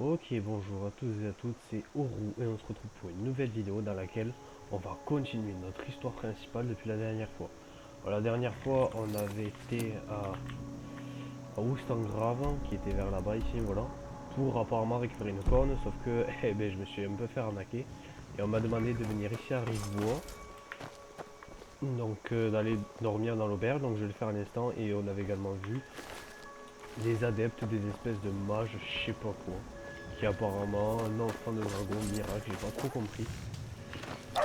Ok, bonjour à tous et à toutes, c'est Oru et on se retrouve pour une nouvelle vidéo dans laquelle on va continuer notre histoire principale depuis la dernière fois. Alors, la dernière fois, on avait été à Oustangrave, qui était vers là-bas ici, voilà, pour apparemment récupérer une corne, sauf que je me suis un peu fait arnaquer et on m'a demandé de venir ici à Rivebois, donc d'aller dormir dans l'auberge, donc je vais le faire un instant et on avait également vu des adeptes, des espèces de mages, je sais pas quoi, qui est apparemment un enfant de dragon miracle, j'ai pas trop compris. Non,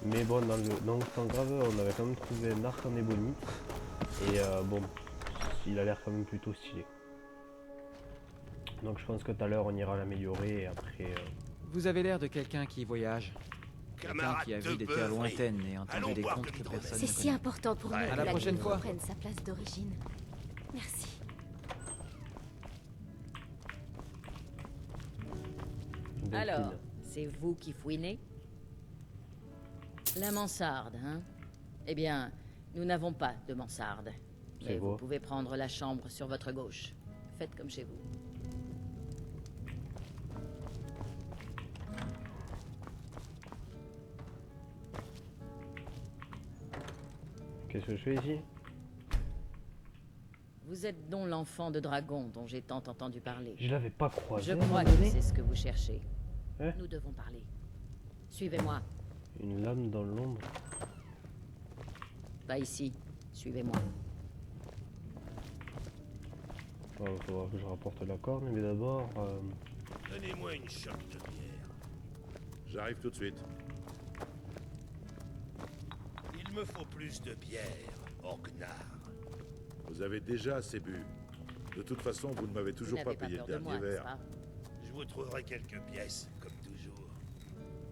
mais bon, dans le sang grave, on avait quand même trouvé un arc en ébonite, et bon, il a l'air quand même plutôt stylé. Donc je pense que tout à l'heure on ira l'améliorer et après... Vous avez l'air de quelqu'un qui voyage. Quelqu'un Camarade qui a de vu des terres beuverie, lointaines et entendu allons des boire de contes que l'hydromel. personne C'est ne si connaît. important pour Ouais. nous À que la la prochaine Lune fois. reprenne sa place d'origine. Merci. Delphine. Alors, c'est vous qui fouinez? La mansarde, hein? Eh bien, nous n'avons pas de mansarde. C'est Mais vous quoi? pouvez prendre la chambre sur votre gauche. Faites comme chez vous. Qu'est-ce que je fais ici? Vous êtes donc l'enfant de dragon dont j'ai tant entendu parler. Je l'avais pas croisé Je à un moment crois que donné. c'est ce que vous cherchez. Hein? Nous devons parler. Suivez-moi. Une lame dans l'ombre. Pas ici. Suivez-moi. Il va falloir que je rapporte la corne, mais d'abord... Donnez-moi une chope de bière. J'arrive tout de suite. Il me faut plus de bière, Orgnar. Vous avez déjà assez bu. De toute façon, vous ne m'avez Vous toujours pas n'avez pas payé le peur de dernier moi, n'est-ce verre. pas? Je vous trouverai quelques pièces, comme toujours.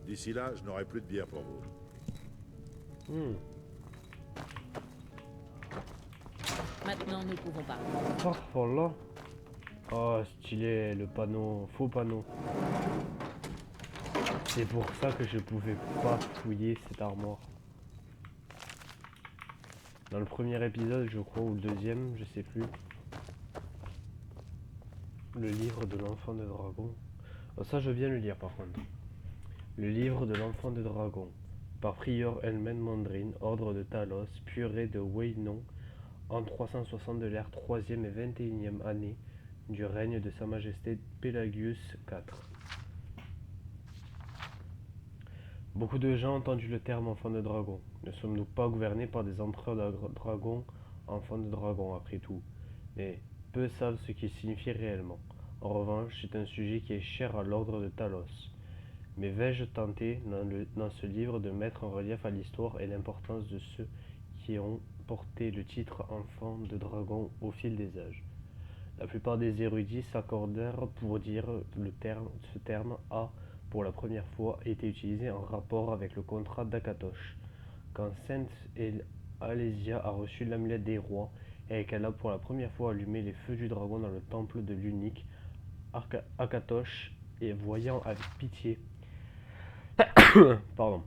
D'ici là, je n'aurai plus de bière pour vous. Hmm. Maintenant, nous pouvons parler. Oh, voilà. Oh, stylé, le panneau, faux panneau. C'est pour ça que je pouvais pas fouiller cette armoire. Dans le premier épisode, je crois, ou le deuxième, je sais plus. Le livre de l'enfant de dragon. Oh, ça, je viens de le lire par contre. Le livre de l'enfant de dragon. Par Prior Elmen Mandrin, ordre de Talos, purée de Weynon, en 360 de l'ère 3e et 21e année du règne de Sa Majesté Pelagius IV. Beaucoup de gens ont entendu le terme enfant de dragon. Ne sommes-nous pas gouvernés par des empereurs de dragons, enfants de dragon après tout? Mais peu savent ce qu'il signifie réellement. En revanche, c'est un sujet qui est cher à l'ordre de Talos. Mais vais-je tenter, dans ce livre, de mettre en relief à l'histoire et l'importance de ceux qui ont porté le titre enfant de dragon au fil des âges? La plupart des érudits s'accordèrent pour dire ce terme a, pour la première fois, été utilisé en rapport avec le contrat d'Akatosh, quand Sainte Alésia a reçu l'amulette des rois et qu'elle a pour la première fois allumé les feux du dragon dans le temple de l'unique Akatosh, et voyant avec pitié pardon,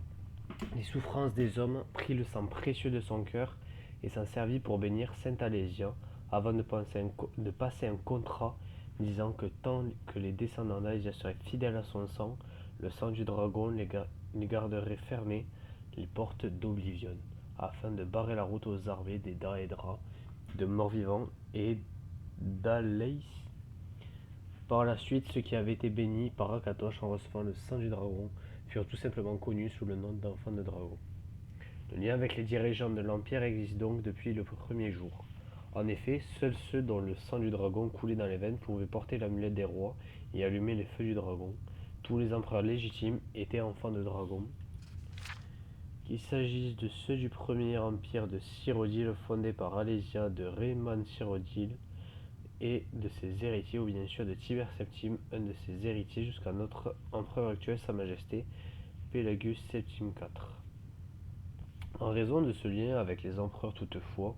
les souffrances des hommes, prit le sang précieux de son cœur et s'en servit pour bénir Sainte Alésia, avant de passer un contrat disant que tant que les descendants d'Alésia seraient fidèles à son sang, le sang du dragon les garderait fermés les portes d'Oblivion, afin de barrer la route aux armées des Daedra, de morts-vivants et d'Aleis. Par la suite, ceux qui avaient été bénis par Akatosh en recevant le sang du dragon furent tout simplement connus sous le nom d'enfants de dragon. Le lien avec les dirigeants de l'Empire existe donc depuis le premier jour. En effet, seuls ceux dont le sang du dragon coulait dans les veines pouvaient porter l'amulette des rois et allumer les feux du dragon. Tous les empereurs légitimes étaient enfants de dragon. Qu'il s'agisse de ceux du premier empire de Cyrodiil fondé par Alésia de Rayman Cyrodiil et de ses héritiers, ou bien sûr de Tiber Septime, un de ses héritiers, jusqu'à notre empereur actuel, Sa Majesté Pelagius Septime IV. En raison de ce lien avec les empereurs toutefois,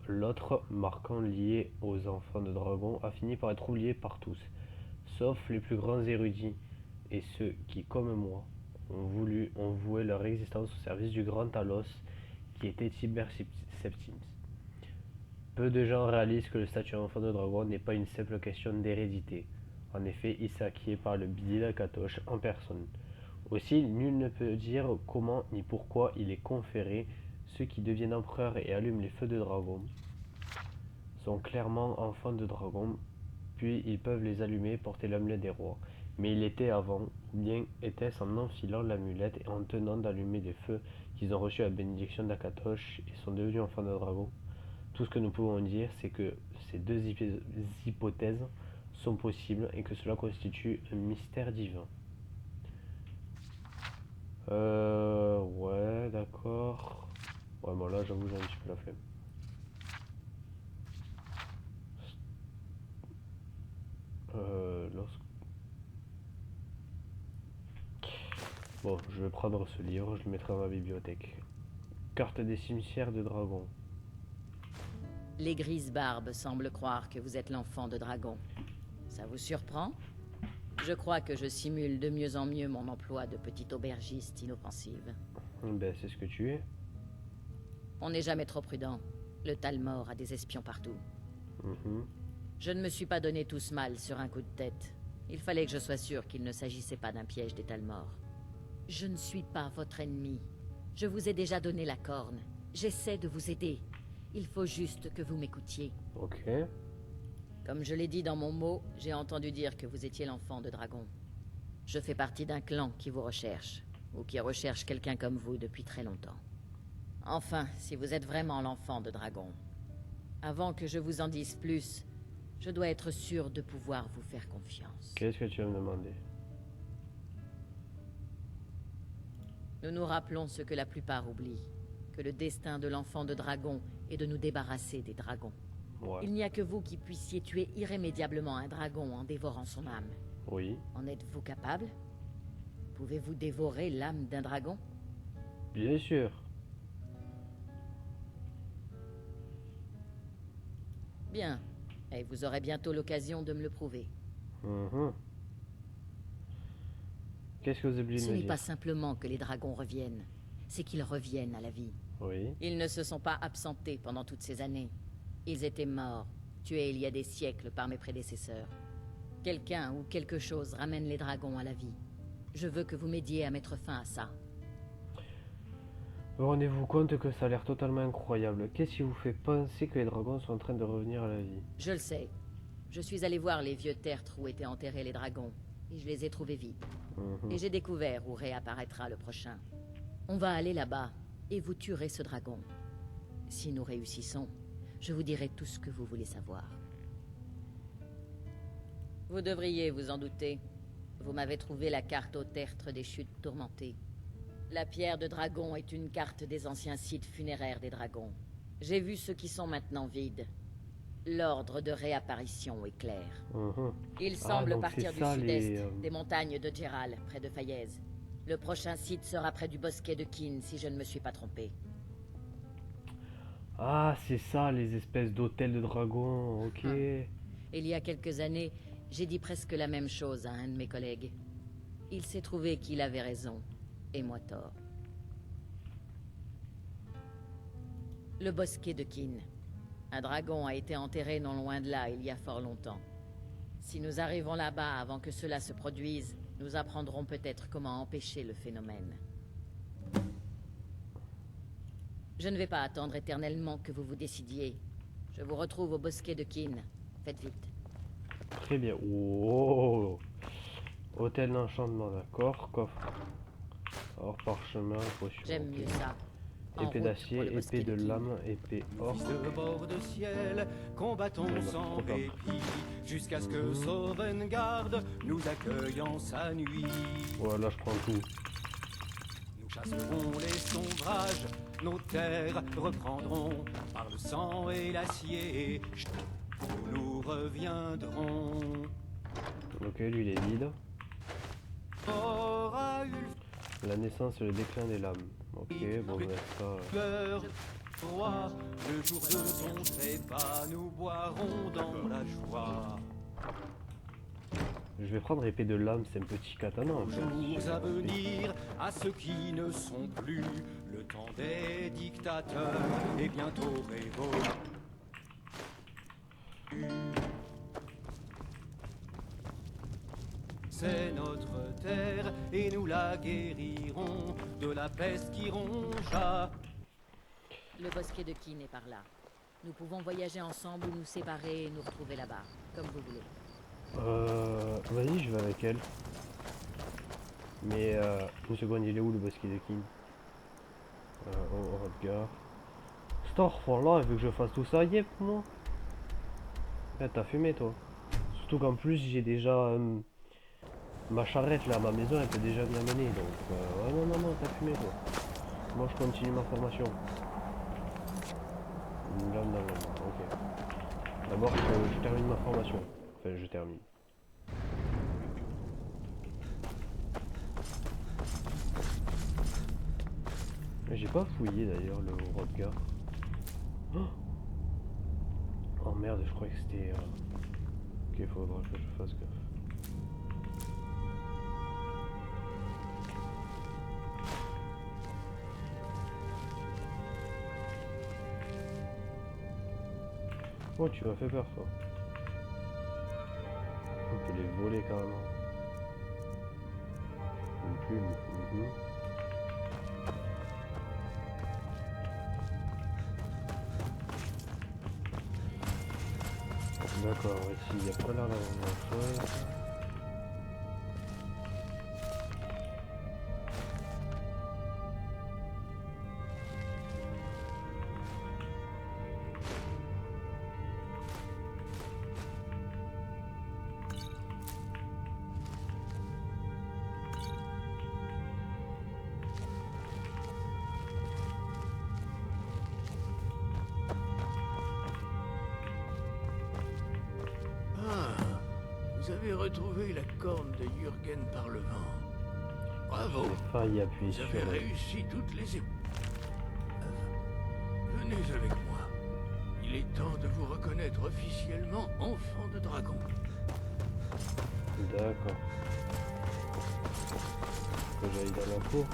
l'autre marquant lié aux enfants de dragon a fini par être oublié par tous, sauf les plus grands érudits et ceux qui, comme moi, ont voué leur existence au service du grand Talos qui était Tiber Septime. Peu de gens réalisent que le statut d'enfant de dragon n'est pas une simple question d'hérédité. En effet, il s'est acquis par le biais d'Akatosh en personne. Aussi, nul ne peut dire comment ni pourquoi il est conféré. Ceux qui deviennent empereurs et allument les feux de dragon sont clairement enfants de dragon, puis ils peuvent les allumer et porter l'amulette des rois. Mais il était avant, ou bien était-ce en enfilant l'amulette et en tenant d'allumer des feux qu'ils ont reçu la bénédiction d'Akatosh et sont devenus enfants de dragon? Tout ce que nous pouvons dire, c'est que ces deux hypothèses sont possibles et que cela constitue un mystère divin. Ouais, d'accord. Ouais, bon là, j'avoue, j'ai un petit peu la flemme. Lorsque... Bon, je vais prendre ce livre, je le mettrai dans ma bibliothèque. Carte des cimetières de dragons. Les grises barbes semblent croire que vous êtes l'enfant de dragon. Ça vous surprend? Je crois que je simule de mieux en mieux mon emploi de petite aubergiste inoffensive. Ben, c'est ce que tu es. On n'est jamais trop prudent. Le Talmor a des espions partout. Je ne me suis pas donné tout ce mal sur un coup de tête. Il fallait que je sois sûr qu'il ne s'agissait pas d'un piège des Talmor. Je ne suis pas votre ennemi. Je vous ai déjà donné la corne. J'essaie de vous aider. Il faut juste que vous m'écoutiez. Ok. Comme je l'ai dit dans mon mot, j'ai entendu dire que vous étiez l'enfant de dragon. Je fais partie d'un clan qui vous recherche, ou qui recherche quelqu'un comme vous depuis très longtemps. Enfin, si vous êtes vraiment l'enfant de dragon, avant que je vous en dise plus, je dois être sûr de pouvoir vous faire confiance. Qu'est-ce que tu vas me demander? Nous nous rappelons ce que la plupart oublient, que le destin de l'enfant de dragon est de nous débarrasser des dragons. Ouais. Il n'y a que vous qui puissiez tuer irrémédiablement un dragon en dévorant son âme. Oui. En êtes-vous capable? Pouvez-vous dévorer l'âme d'un dragon? Bien sûr. Bien. Et vous aurez bientôt l'occasion de me le prouver. Qu'est-ce que vous oubliez de Ce me n'est dire? pas simplement que les dragons reviennent, c'est qu'ils reviennent à la vie. Oui. Ils ne se sont pas absentés pendant toutes ces années. Ils étaient morts, tués il y a des siècles par mes prédécesseurs. Quelqu'un ou quelque chose ramène les dragons à la vie. Je veux que vous m'aidiez à mettre fin à ça. Vous rendez-vous compte que ça a l'air totalement incroyable. Qu'est-ce qui vous fait penser que les dragons sont en train de revenir à la vie? Je le sais. Je suis allé voir les vieux tertres où étaient enterrés les dragons, et je les ai trouvés vides. Et j'ai découvert où réapparaîtra le prochain. On va aller là-bas, et vous tuerez ce dragon. Si nous réussissons, je vous dirai tout ce que vous voulez savoir. Vous devriez vous en douter. Vous m'avez trouvé la carte au tertre des chutes tourmentées. La pierre de dragon est une carte des anciens sites funéraires des dragons. J'ai vu ceux qui sont maintenant vides. L'ordre de réapparition est clair. Il semble donc partir c'est du ça, sud-est, les, des montagnes de Djeral, près de Fayez. Le prochain site sera près du bosquet de Kin, si je ne me suis pas trompé. Ah, c'est ça, les espèces d'hôtels de dragons, ok. Il y a quelques années, j'ai dit presque la même chose à un de mes collègues. Il s'est trouvé qu'il avait raison, et moi tort. Le bosquet de Kin. Un dragon a été enterré non loin de là, il y a fort longtemps. Si nous arrivons là-bas avant que cela se produise, nous apprendrons peut-être comment empêcher le phénomène. Je ne vais pas attendre éternellement que vous vous décidiez. Je vous retrouve au bosquet de Kin. Faites vite. Très bien. Oh. Hôtel d'enchantement, d'accord. Coffre. Or, parchemin, potion. J'aime ok. mieux ça. En Épée route d'acier, pour le bosquet épée de Kin. lame, épée or. Fils de bord de ciel, combattons Bon, bah, sans trop tard. répit, jusqu'à ce que Sovngarde nous accueille en sa nuit. Voilà, je prends tout. Nous chasserons les sombrages, nos terres reprendront par le sang et l'acier. Nous reviendrons. Ok, lui il est vide. Aura eu La naissance et le déclin des lames. Ok, bon, ben ça. peur, roi, le jour de son trépas, nous boirons dans la joie. Je vais prendre épée de lame, c'est un petit katana en fait. Jours à venir, à ceux qui ne sont plus, le temps des dictateurs est bientôt révolu. C'est notre terre et nous la guérirons de la peste qui ronge. Le bosquet de Kin est par là. Nous pouvons voyager ensemble ou nous séparer et nous retrouver là-bas, comme vous voulez. Vas-y, je vais avec elle. Mais une seconde, il est où le bosquet de Kin? Au regard. Astaghfirullah, il veut que je fasse tout ça, yep, moi. T'as fumé, toi. Surtout qu'en plus, j'ai déjà ma charrette là, ma maison, elle peut déjà bien mener. Donc, ouais, non, t'as fumé, toi. Moi, je continue ma formation. Non, ok. D'abord, je termine ma formation. Enfin, je termine. J'ai pas fouillé d'ailleurs le regard. Oh merde, je croyais que c'était... Ok, faudra que je fasse gaffe. Oh, tu m'as fait peur, toi. On peut les voler carrément. Une plume. D'accord, ici il n'y a pas l'air d'avoir grand chose. Vous avez retrouvé la corne de Jürgen par le vent. Bravo. J'ai failli appuyer Vous sur avez réussi toutes les épreuves. Venez avec moi. Il est temps de vous reconnaître officiellement enfant de dragon. D'accord. Que j'aille dans la cour.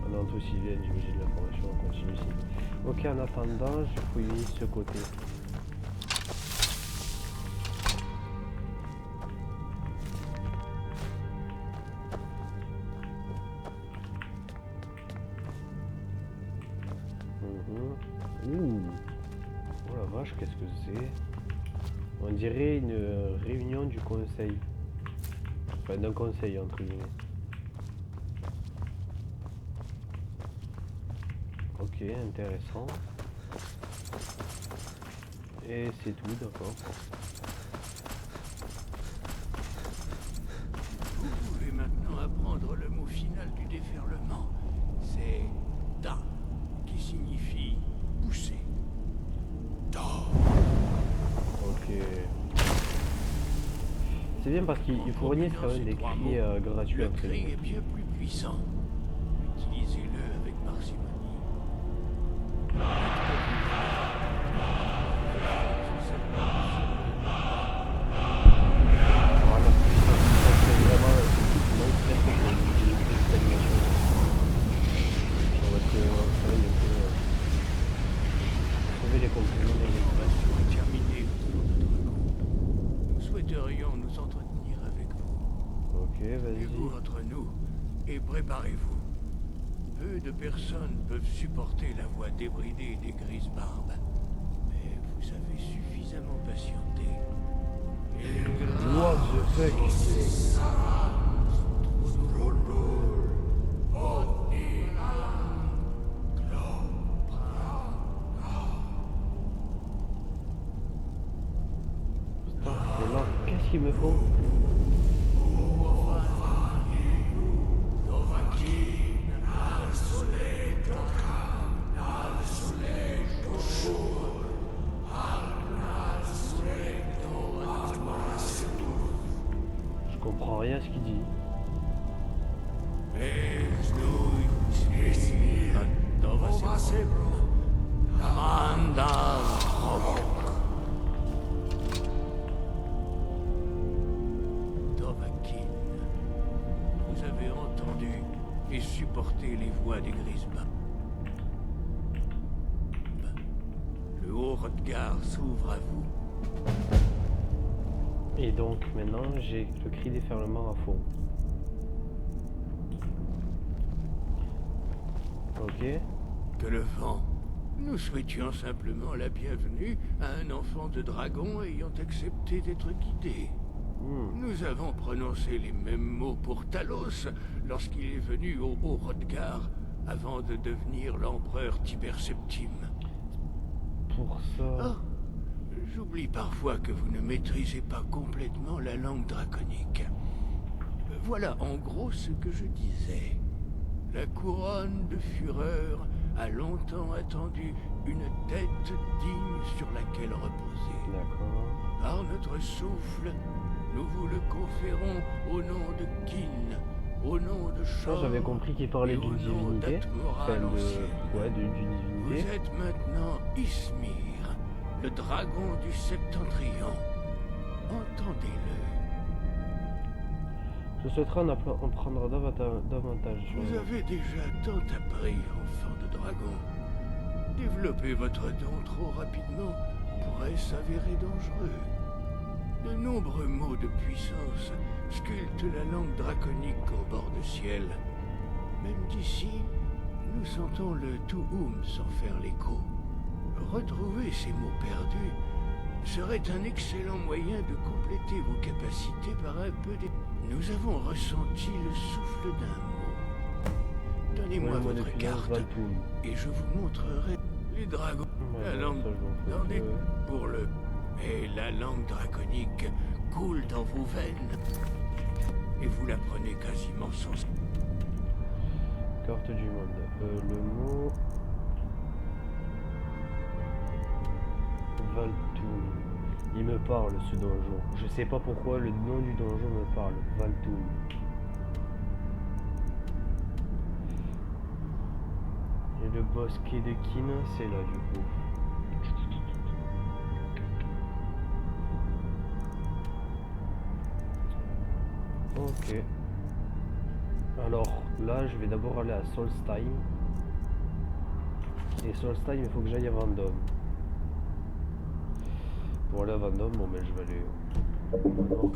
Ah non, tous ils viennent, j'imagine l'information, on continue ici. Ok, en attendant, je fouille ce côté. Ouh. Oh la vache, qu'est-ce que c'est? On dirait une réunion du conseil. Enfin, d'un conseil, entre guillemets. Ok, intéressant. Et c'est tout, d'accord. Vous pouvez maintenant apprendre le mot final du déferlement. C'est Da, qui signifie pousser. Da. Ok. C'est bien parce qu'il fournit quand même des cris gratuits. Le cri est bien plus puissant. Utilisez-le avec parcimonie. Voilà, c'est vraiment cette animation. On va travailler un peu. Trouver les compléments dans les Terminez votre dragon. Nous souhaiterions nous entretenir avec vous. Ok, Mettez-vous vas-y. entre nous et préparez-vous. Peu de personnes peuvent supporter la voix débridée des grises barbes. Mais vous avez suffisamment patienté. What the fuck? Et là, qu'est-ce qu'il me faut? Je comprends rien à ce qu'il dit. Dovahkiin, vous avez entendu et supporté les voix des grises barbes. Le haut Hrodgar s'ouvre à vous. Et donc maintenant j'ai le cri déferlement à fond. Ok. Que le vent. Nous souhaitions simplement la bienvenue à un enfant de dragon ayant accepté d'être guidé. Nous avons prononcé les mêmes mots pour Talos lorsqu'il est venu au Haut-Hrodgar avant de devenir l'empereur Tiber Septime. Pour ça... Ah, j'oublie parfois que vous ne maîtrisez pas complètement la langue draconique. Voilà en gros ce que je disais. La couronne de Fureur a longtemps attendu une tête digne sur laquelle reposer. D'accord. Par notre souffle, nous vous le conférons au nom de Kin, au nom de Shor, J'avais compris qu'il parlait et au d'une nom divinité. d'Atmoral ancienne. Ouais, d'une Vous divinité. êtes maintenant Ismir, le dragon du Septentrion. Entendez-le. Je souhaiterais en prendre davantage. Vous avez déjà tant appris, enfant de dragon. Développer votre don trop rapidement pourrait s'avérer dangereux. De nombreux mots de puissance sculptent la langue draconique au bord de ciel. Même d'ici, nous sentons le Tuum s'en faire l'écho. Retrouver ces mots perdus serait un excellent moyen de compléter vos capacités par un peu de... Nous avons ressenti le souffle d'un mot. Donnez-moi votre carte et je vous montrerai les dragons. La langue n'en est pour le... Et la langue draconique coule dans vos veines. Et vous l'apprenez quasiment sans... Carte du monde. Le mot... Valtoum. Il me parle ce donjon. Je sais pas pourquoi le nom du donjon me parle. Valtoum. Et le bosquet de Kin, c'est là du coup. Ok. Alors là, je vais d'abord aller à Solstheim. Et Solstheim, il faut que j'aille à Vendôme. Pour aller à Vendôme, bon mais je vais aller...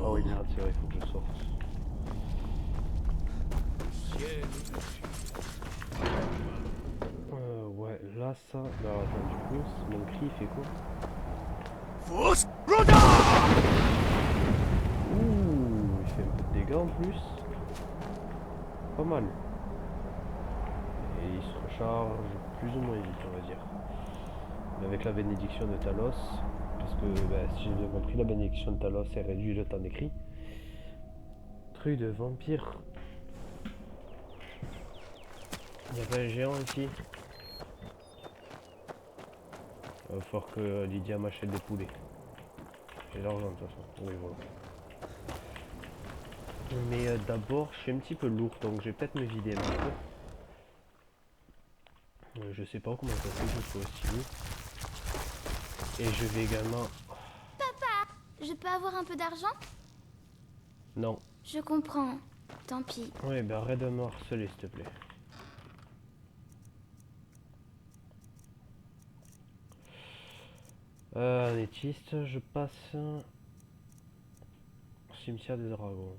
Ah oui, merde, c'est vrai, il faut que je sorte. Ouais, là ça... Alors attends, du coup, mon cri il fait quoi? Ouh, il fait un peu de dégâts en plus. Pas mal. Et il se recharge plus ou moins vite, on va dire. Mais avec la bénédiction de Talos, parce que si j'ai bien compris, la bénédiction de Talos est réduit le temps d'écrit. Truc de vampire. Il y a pas un géant ici. Il va falloir que Lydia m'achète des poulets. J'ai l'argent de toute façon. Oui, voilà. Mais d'abord, je suis un petit peu lourd, donc je vais peut-être me vider un petit peu. Je sais pas comment ça fait que je sois aussi lourd. Et je vais également... Je peux avoir un peu d'argent? Non. Je comprends. Tant pis. Ouais, ben arrête de me harceler, s'il te plaît. Anéthyste, je passe... Cimetière des dragons.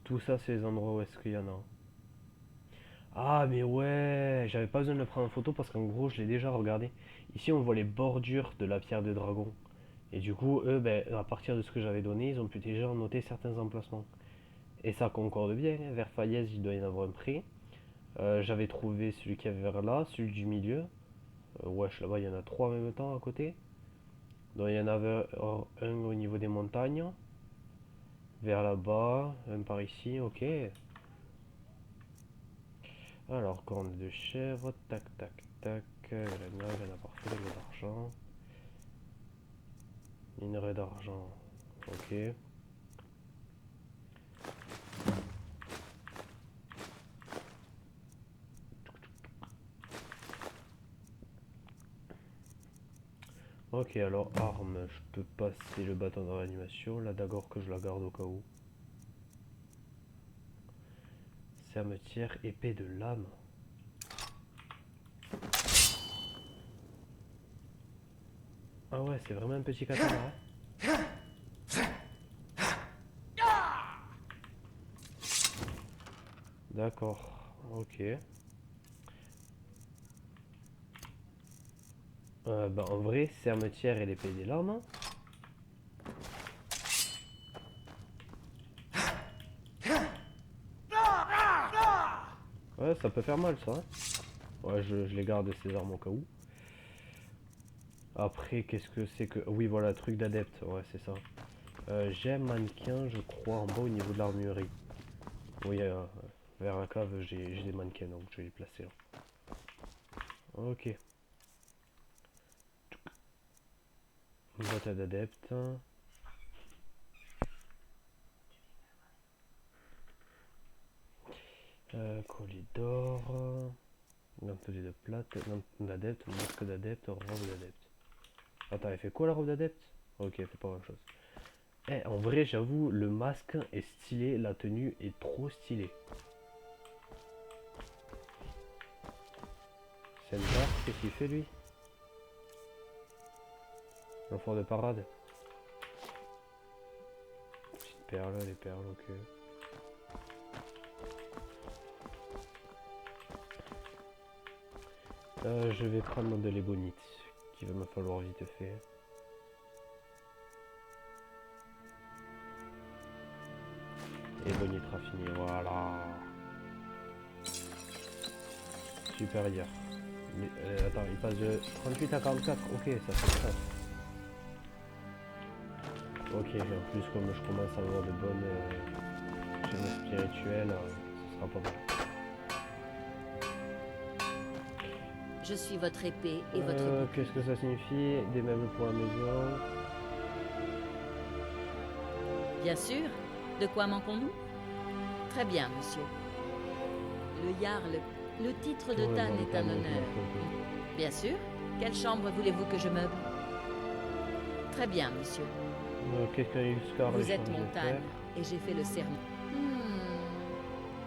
Tout ça, c'est les endroits où est-ce qu'il y en a. Ah, mais ouais, j'avais pas besoin de le prendre en photo parce qu'en gros, je l'ai déjà regardé. Ici, on voit les bordures de la pierre de dragon. Et du coup, eux, à partir de ce que j'avais donné, ils ont pu déjà noter certains emplacements. Et ça concorde bien. Vers Falaise, il doit y en avoir un près. J'avais trouvé celui qui avait vers là, celui du milieu. Wesh, là-bas, il y en a 3 en même temps à côté. Donc, il y en avait un au niveau des montagnes. Vers là-bas, un par ici, ok. Alors, corne de chèvre, tac, tac, tac. Il y en a parfait, le d'argent. Minerai d'argent, ok. Ok, alors arme, je peux passer le bâton de réanimation, la dagger que je la garde au cas où. Sermetière, épée de lame. Ah ouais, c'est vraiment un petit katana. Hein. D'accord, ok. Bah en vrai, Sermetière et l'épée des lames. Hein. Ouais, ça peut faire mal ça. Hein. Ouais, je les garde ces armes au cas où. Après, qu'est-ce que c'est que... Oui, voilà, truc d'adepte. Ouais, c'est ça. J'ai un mannequin, je crois, en bas au niveau de l'armurerie. Oui, vers la cave, j'ai des mannequins, donc je vais les placer là. Ok. Une boîte à d'adepte. Collier d'or. Gantelet de plate. Gant d'adepte. Masque d'adepte. Robe d'adepte. Attends, elle fait quoi la robe d'adepte? Ok, elle fait pas grand chose. Eh, en vrai, j'avoue, le masque est stylé. La tenue est trop stylée. Centaure, qu'est-ce qu'il fait lui? L'enfant de parade. Petite perle, les perles, ok. Je vais prendre de l'ébonite, qu'il va me falloir vite fait. Ébonite raffinée, voilà. Supérieur. Attends, il passe de 38 à 44, ok, ça fait ça. Ok, en plus comme je commence à avoir de bonnes chaînes spirituelles, ce sera pas mal. Je suis votre épée et votre bouclier. Qu'est-ce que ça signifie? Des meubles pour la maison. Bien sûr. De quoi manquons-nous? Très bien, monsieur. Le Jarl, le titre de Dan est un honneur. Bien sûr. Quelle chambre voulez-vous que je meuble? Très bien, monsieur. Vous êtes montagne et j'ai fait le serment.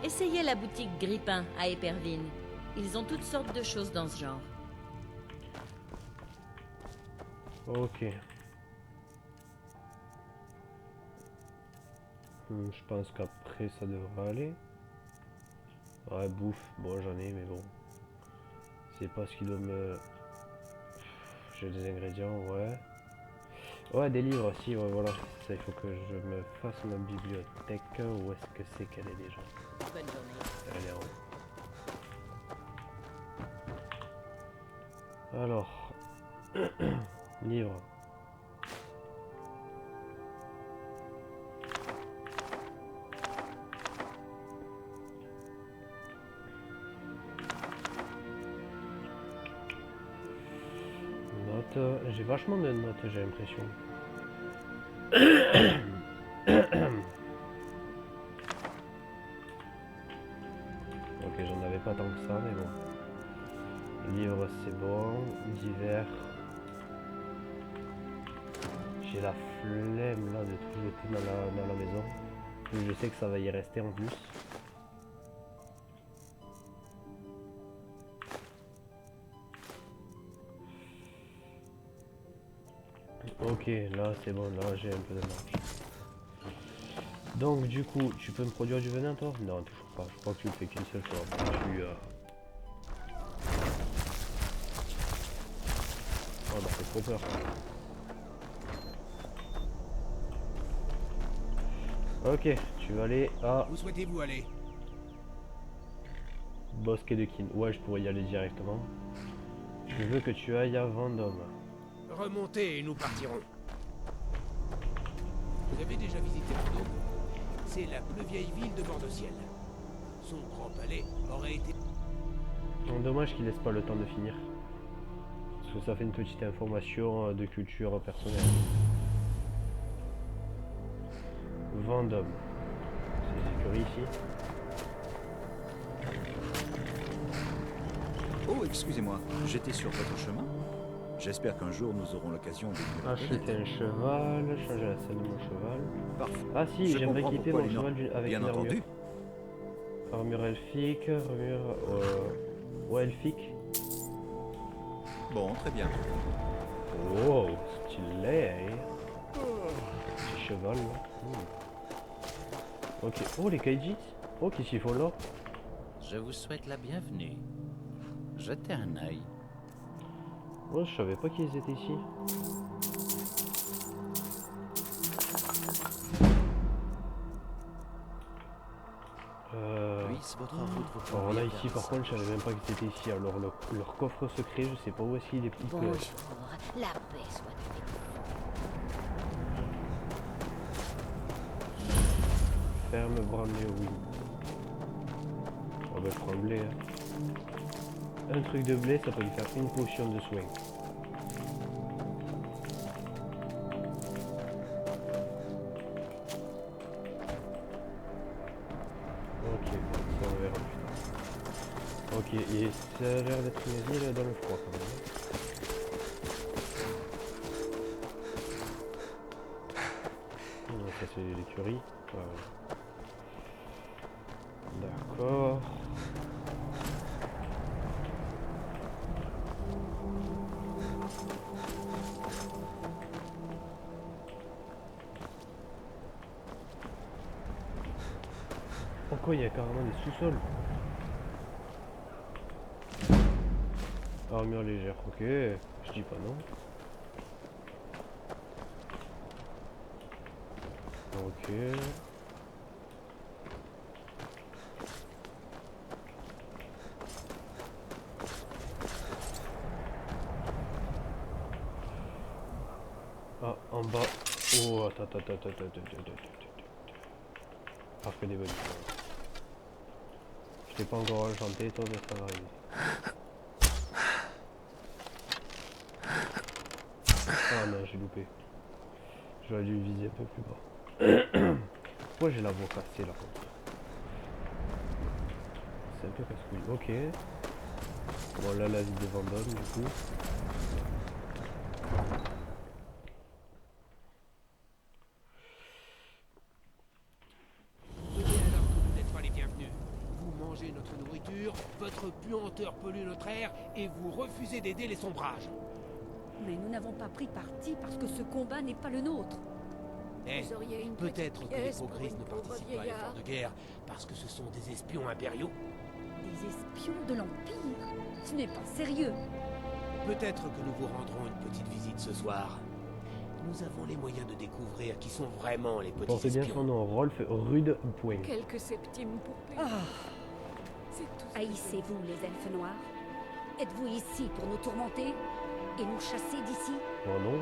Essayez la boutique Grippin à Éperville. Ils ont toutes sortes de choses dans ce genre. Ok. Je pense qu'après ça devrait aller. Ouais, bouffe. Bon, j'en ai, mais bon. C'est pas ce qui doit me... J'ai des ingrédients, ouais. Ouais, des livres aussi, ouais, voilà. Ça, il faut que je me fasse ma bibliothèque. Où est-ce que c'est qu'elle est déjà? Bonne journée. Elle est en haut. Alors, livre. Notes. J'ai vachement de notes, j'ai l'impression. Ok, j'en avais pas tant que ça, mais bon. Livre, c'est bon. Divers. J'ai la flemme là de tout jeter dans la maison. Je sais que ça va y rester en plus. Ok, là c'est bon, là j'ai un peu de marge. Donc du coup, tu peux me produire du venin toi? Non, toujours pas. Je crois que tu le fais qu'une seule fois. Oh, bah c'est trop peur. Ok, tu vas aller à... Où souhaitez-vous aller? Bosquet de Kin. Ouais, je pourrais y aller directement. Je veux que tu ailles à Vendôme. Remontez et nous partirons. Vous avez déjà visité Vendôme? C'est la plus vieille ville de Bord-de-Ciel. Son grand palais aurait été... Dommage qu'il laisse pas le temps de finir. Parce que ça fait une petite information de culture personnelle. Vendôme. C'est l'écurie ici. Oh, excusez-moi, j'étais sur votre chemin. J'espère qu'un jour nous aurons l'occasion de... Acheter un cheval, changer la selle de mon cheval. Parfait. Ah si, Je j'aimerais comprends équiper pourquoi mon les cheval avec Bien une armure. entendu. Armure elfique, armure... ouais, elfique. Bon, très bien. Oh, stylé, hein. Petit cheval, là. Ok. Oh, les Kaijis. Oh, qu'est-ce qu'ils font là? Je vous souhaite la bienvenue. Jetez un œil. Oh, je savais pas qu'ils étaient ici. Puisse votre route vous Alors là, conduire ici, vers par contre, je savais même pas qu'ils étaient ici. Alors, leur coffre secret, je sais pas où est-ce qu'il est. Bonjour, la paix soit avec vous. Ferme, branlé, oui. On va prendre le blé. Hein. Un truc de blé, ça peut lui faire une potion de soin. Ok, ça on verra plus tard. Ok, et ça a l'air d'être une ville dans le froid quand même. Non, ça c'est l'écurie. D'accord. Pourquoi il y a carrément des sous-sols? Armure légère, ok. Je dis pas non. Ok. Ah, en bas. Oh, attends. Parfait des bonnes. Je t'ai pas encore enchanté, toi, mais ça va arriver. Ah non, j'ai loupé. J'aurais dû viser un peu plus bas. Pourquoi j'ai la voix cassée là? C'est un peu casse-couille. Ok. Bon, là, la ville de Vendôme, du coup. Notre nourriture, votre puanteur pollue notre air et vous refusez d'aider les sombrages. Mais nous n'avons pas pris parti parce que ce combat n'est pas le nôtre. Peut-être que les Pogris ne participent pas à l'effort de guerre parce que ce sont des espions impériaux. Des espions de l'Empire? Ce n'est pas sérieux. Peut-être que nous vous rendrons une petite visite ce soir. Nous avons les moyens de découvrir qui sont vraiment les petits Pensez bien espions. son nom, Rolf Rude Point. Quelques septimes pour payer. Haïssez-vous les elfes noirs? Êtes-vous ici pour nous tourmenter et nous chasser d'ici? Oh non.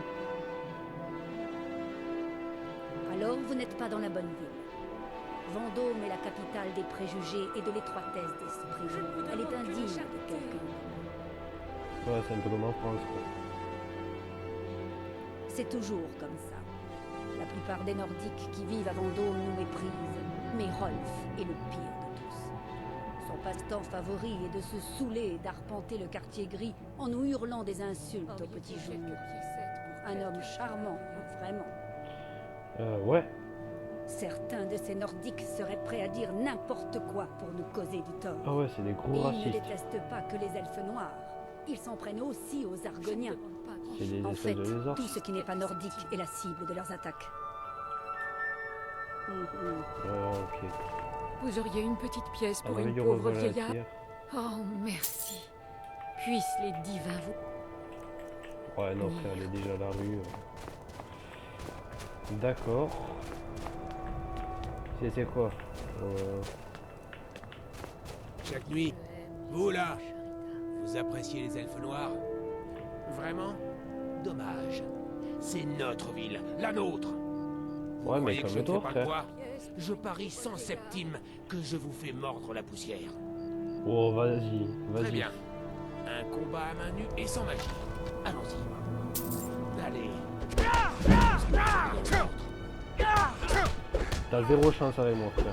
Alors vous n'êtes pas dans la bonne ville. Vendôme est la capitale des préjugés et de l'étroitesse d'esprit. Elle est indigne de quelqu'un. Ouais, c'est un peu comme en France, quoi. C'est toujours comme ça. La plupart des Nordiques qui vivent à Vendôme nous méprisent. Mais Rolf est le pire de tous. Son passe-temps favori est de se saouler et d'arpenter le quartier gris en nous hurlant des insultes au petit jour. Un homme charmant, vraiment. Ouais. Certains de ces Nordiques seraient prêts à dire n'importe quoi pour nous causer du tort. Ah ouais, c'est des gros Et ils racistes. ne détestent pas que les elfes noirs. Ils s'en prennent aussi aux Argoniens. C'est des En fait, espèces de lézards. tout ce qui n'est pas nordique est la cible de leurs attaques. Ok. Vous auriez une petite pièce pour Ah, une oui, pauvre revoilà la vieillarde? tire. Oh, merci. Puissent les divins vous... Ouais, non, frère, elle est déjà à la rue. D'accord. C'est quoi Chaque nuit, vous là, vous appréciez les elfes noirs? Vraiment? Dommage. C'est notre ville, la nôtre. Vous Ouais, mais croyez que je ne calme-toi, fais pas le frère. poids? Je parie 100 septimes que je vous fais mordre la poussière. Oh, vas-y, Très vas-y. bien. Un combat à main nue et sans magie. Allons-y. Allez. T'as zéro chance avec moi, frère.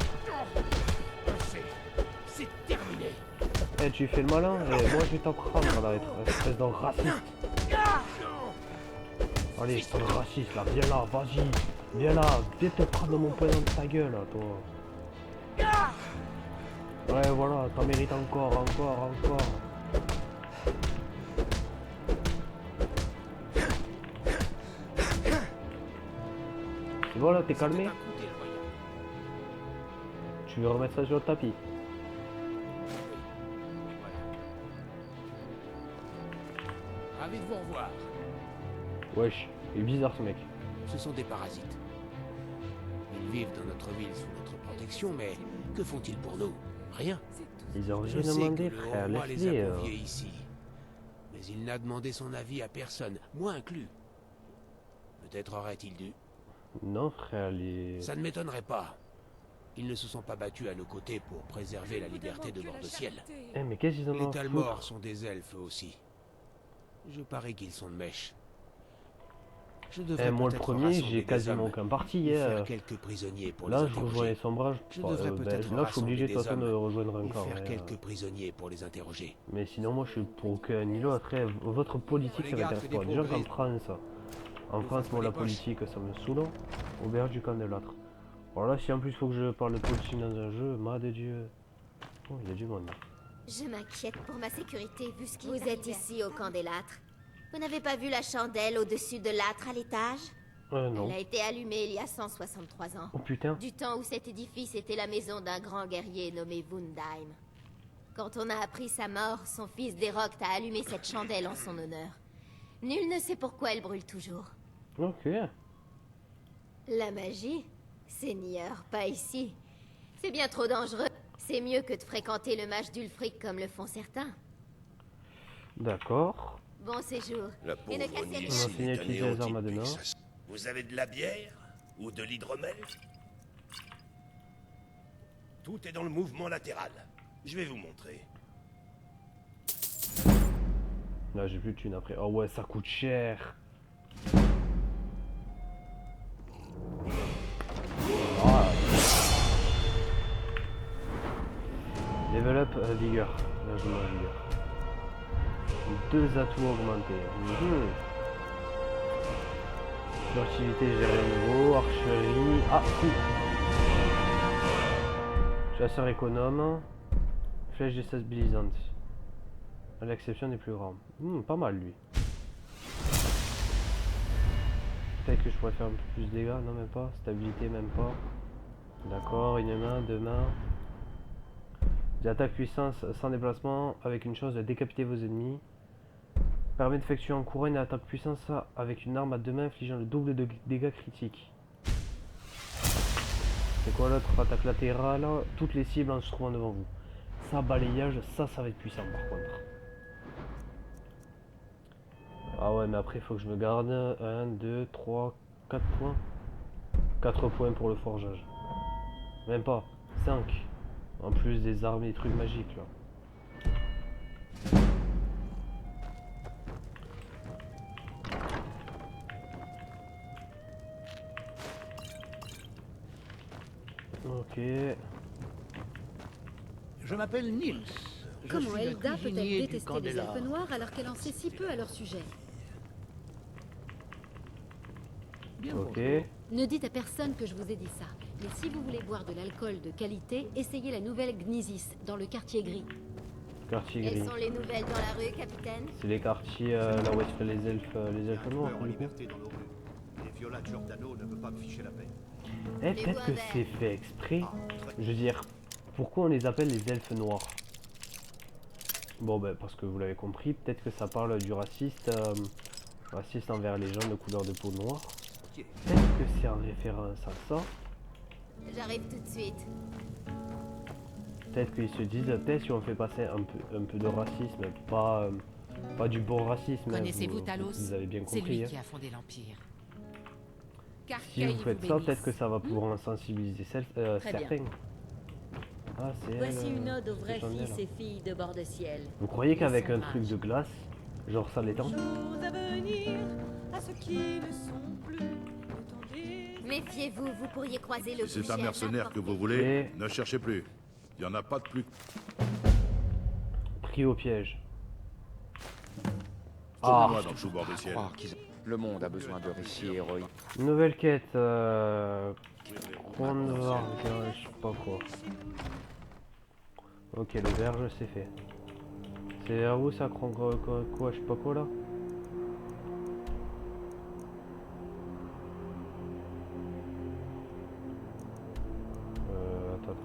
C'est terminé. Eh, tu fais le malin et moi je vais t'en prendre là, espèce de raciste. Allez, c'est raciste là, viens là, vas-y. Viens là, viens te prendre mon poing dans ta gueule, là, toi. Ouais, voilà, t'en mérites encore. C'est bon là, t'es calmé? Tu veux remettre ça sur le tapis? Ravi de vous revoir. Wesh, il est bizarre ce mec. Ce sont des parasites. Ils vivent dans notre ville sous notre protection, mais que font-ils pour nous? Rien. Ils ont Je rien sais demandé, que le frère, roi les laisse-les. a conviés ici. Mais il n'a demandé son avis à personne, moi inclus. Peut-être aurait-il dû. Non, frère, les... Ça ne m'étonnerait pas. Ils ne se sont pas battus à nos côtés pour préserver la liberté de bord de ciel. Eh, mais qu'est-ce qu'ils en ont Les à Talmors foutre? sont des elfes aussi. Je parie qu'ils sont de mèche. Je devrais Eh, moi le peut-être premier, rassembler j'ai des quasiment hommes aucun parti. et faire quelques prisonniers pour Là, les je rejoins interroger. les sombrages. Je devrais peut-être Là, je suis obligé de toute rassembler façon des de hommes rejoindre un et camp. faire mais, quelques prisonniers pour les interroger. mais sinon, moi, je suis pour aucun ni l'autre. Votre politique, Les ça gars, m'intéresse fais des pas. Déjà qu'en progrès. France, moi, la politique, ça me saoule. Auberge du camp de l'autre. Voilà, si en plus, il faut que je parle de politique dans un jeu, ma de Dieu. Oh, il y a du monde. Je m'inquiète pour ma sécurité, vu ce qui Vous êtes ici au camp des Lâtres. Vous n'avez pas vu la chandelle au-dessus de l'âtre à l'étage? Non. Elle a été allumée il y a 163 ans. Oh putain. Du temps où cet édifice était la maison d'un grand guerrier nommé Wundheim. Quand on a appris sa mort, son fils Déroct a allumé cette chandelle en son honneur. Nul ne sait pourquoi elle brûle toujours. Ok. La magie? Seigneur, pas ici. C'est bien trop dangereux. C'est mieux que de fréquenter le mage d'Ulfric comme le font certains. D'accord. Bon séjour. La Et ne pauvre cassez Nils, rien. il est utiliser les armes à deux anéanti mains. depuis Vous avez de la bière? Ou de l'hydromel? Tout est dans le mouvement latéral. Je vais vous montrer. Là, j'ai plus de thunes après. Oh ouais, ça coûte cher. Ah. Level up vigueur. Là, je mets vigueur. 2 atouts augmentés. Furtivité, gérer le niveau. Archerie. Ah, coup. Chasseur économe. Flèche déstabilisante. À l'exception des plus grands. Pas mal lui. Peut-être que je pourrais faire un peu plus de dégâts. Non, même pas. Stabilité, même pas. D'accord, une main, 2 mains. Des attaques puissance sans déplacement avec une chance de décapiter vos ennemis. Permet d'effectuer en courant une attaque puissance avec une arme à 2 mains infligeant le double de dégâts critiques. C'est quoi l'autre? Attaque latérale. Toutes les cibles en se trouvant devant vous. Ça, balayage, ça va être puissant par contre. Ah ouais, mais après il faut que je me garde 1, 2, 3, 4 points. 4 points pour le forgeage. Même pas, 5. En plus des armes et des trucs magiques là. Ok. Je m'appelle Nils. Je Comment suis le Elda peut-elle cuisinier du détester camp des les elfes Lâtres. noirs alors qu'elle en sait si peu à leur sujet? Ok. Ne dites à personne que je vous ai dit ça. Mais si vous voulez boire de l'alcool de qualité, essayez la nouvelle Gnisis, dans le quartier gris. Quartier Quelles gris. sont les nouvelles dans la rue, capitaine? C'est les quartiers là où est-ce que les elfes noirs du coup. Et Viola Giordano ne veut pas me ficher la paix. Eh, peut-être que c'est fait exprès. Je veux dire, pourquoi on les appelle les elfes noirs? Bon, ben, parce que vous l'avez compris, peut-être que ça parle du raciste envers les gens de couleur de peau noire. Peut-être que c'est en référence à ça. J'arrive tout de suite. Peut-être qu'ils se disent, peut-être si on fait passer un peu de racisme, pas du bon racisme. Connaissez-vous Talos? Vous avez bien C'est compris. lui qui a fondé l'Empire. Si vous faites ça, peut-être que ça va pouvoir en sensibiliser Très certains. bien. Ah, c'est Voici elle, une ode aux vrais chandelle. fils et filles de bord de ciel. Vous croyez Les qu'avec un sombrages. truc de glace, genre ça l'étend? Choses à venir à ceux qui ne sont plus. Méfiez-vous, vous pourriez croiser le Si c'est boucher un à mercenaire n'importe que vous quel- voulez, ne cherchez plus. Il n'y en a pas de plus. Pris au piège. Tournez-moi dans le sous-bord de ciel. Le monde a besoin de récits héroïques. Nouvelle quête, Kronvarga, je sais pas quoi. Ok, l'auberge c'est fait. C'est à où ça prend quoi, je sais pas quoi là? Attends.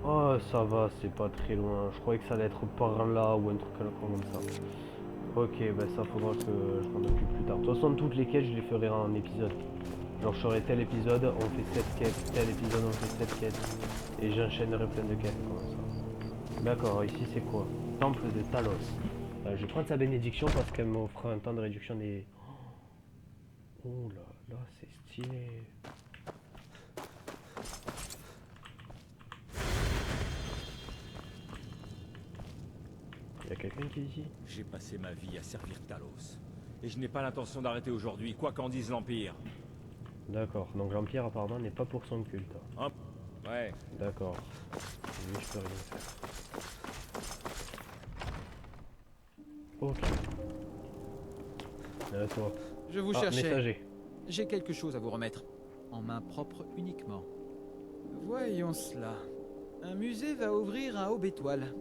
Oh, ça va, c'est pas très loin. Je croyais que ça allait être par là ou un truc comme ça. Ok, ben ça faudra que je m'en occupe plus tard. De toute façon, toutes les quêtes, je les ferai en épisode. Genre, je ferai tel épisode, on fait 7 quêtes, tel épisode, on fait 7 quêtes. Et j'enchaînerai plein de quêtes comme ça. D'accord, ici c'est quoi? Temple de Talos. Je vais prendre sa bénédiction parce qu'elle m'offre un temps de réduction des... Oh là là, c'est stylé. Y'a quelqu'un qui est ici? J'ai passé ma vie à servir Talos. Et je n'ai pas l'intention d'arrêter aujourd'hui, quoi qu'en dise l'Empire. D'accord, donc l'Empire apparemment n'est pas pour son culte. Hop. Ouais. D'accord. Lui, je peux rien faire. Ok. Toi. Je vous cherchais. Messager. J'ai quelque chose à vous remettre. En main propre uniquement. Voyons cela. Un musée va ouvrir à Aube-Étoile.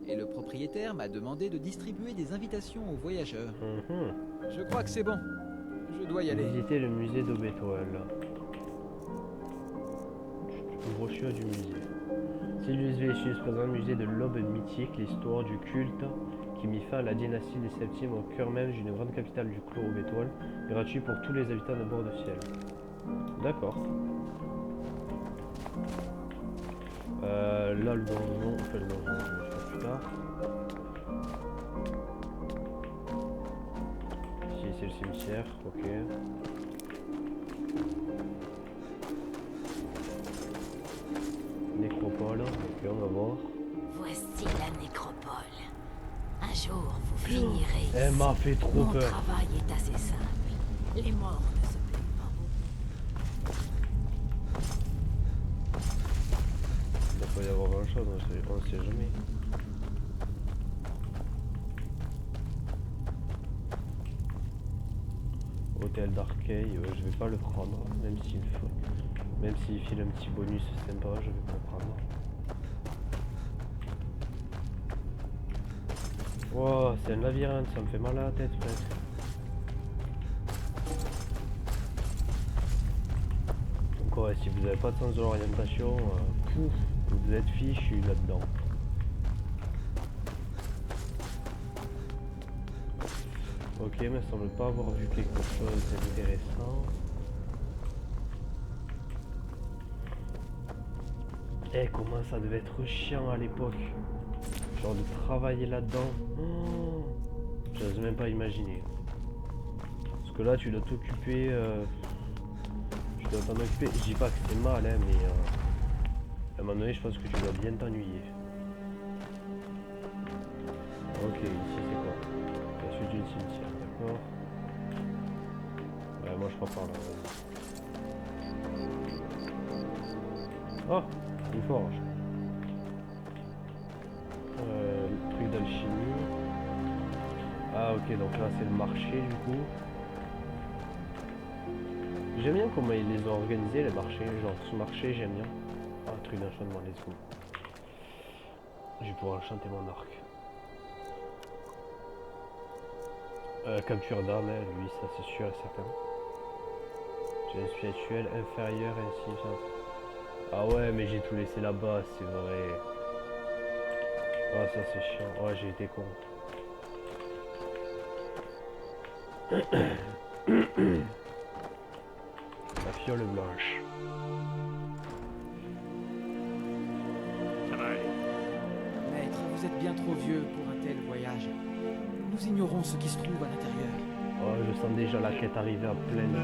Et le propriétaire m'a demandé de distribuer des invitations aux voyageurs. Je crois que c'est bon. Je dois y aller. Visiter le musée d'Aube-Étoile. Brochure du musée. Silvius Vicius présente le musée de l'Aube mythique, l'histoire du culte qui mit fin à la dynastie des Septimes au cœur même d'une grande capitale du clos Aube-Étoile, gratuit pour tous les habitants de bord de ciel. D'accord. Là le donjon, enfin le donjon, je vais le faire plus tard. Ici c'est le cimetière, ok. Nécropole, ok, on va voir. Voici la nécropole. Un jour, vous finirez. Elle m'a fait trop Mon peur. travail est assez simple. Les morts ne se plaignent pas beaucoup. Il doit pas y avoir grand chose, on ne sait jamais. Hôtel d'Arcueil, je vais pas le prendre, même s'il file un petit bonus sympa, je vais pas le prendre. Wow, c'est un labyrinthe, ça me fait mal à la tête presque. Donc ouais, si vous n'avez pas de sens de l'orientation, vous êtes fichu là-dedans. Ok, mais ça semble pas avoir vu quelque chose d'intéressant. Eh, comment ça devait être chiant à l'époque. Genre de travailler là-dedans. Oh, j'ose même pas imaginer. Parce que là, tu dois t'occuper... tu dois t'en occuper. Je dis pas que c'est mal, hein, mais... à un moment donné, je pense que tu dois bien t'ennuyer. Ok, ici c'est quoi? La suite du cimetière, d'accord. Ouais, moi je repars là. Oh, une forge. Truc d'alchimie. Ah ok, donc là c'est le marché du coup. J'aime bien comment ils les ont organisés les marchés. Genre ce marché j'aime bien. Ah, truc d'enchantement, let's go. Je vais pouvoir enchanter mon arc. Capture d'armes, lui, ça c'est sûr et certain. J'ai un spirituel inférieur ainsi. Ah ouais, mais j'ai tout laissé là-bas, c'est vrai. Ah, ça c'est chiant. Oh, j'ai été con. La fiole blanche. Ça va aller. Maître, vous êtes bien trop vieux pour un tel voyage. Nous ignorons ce qui se trouve à l'intérieur. Oh, je sens déjà la quête arriver à pleine.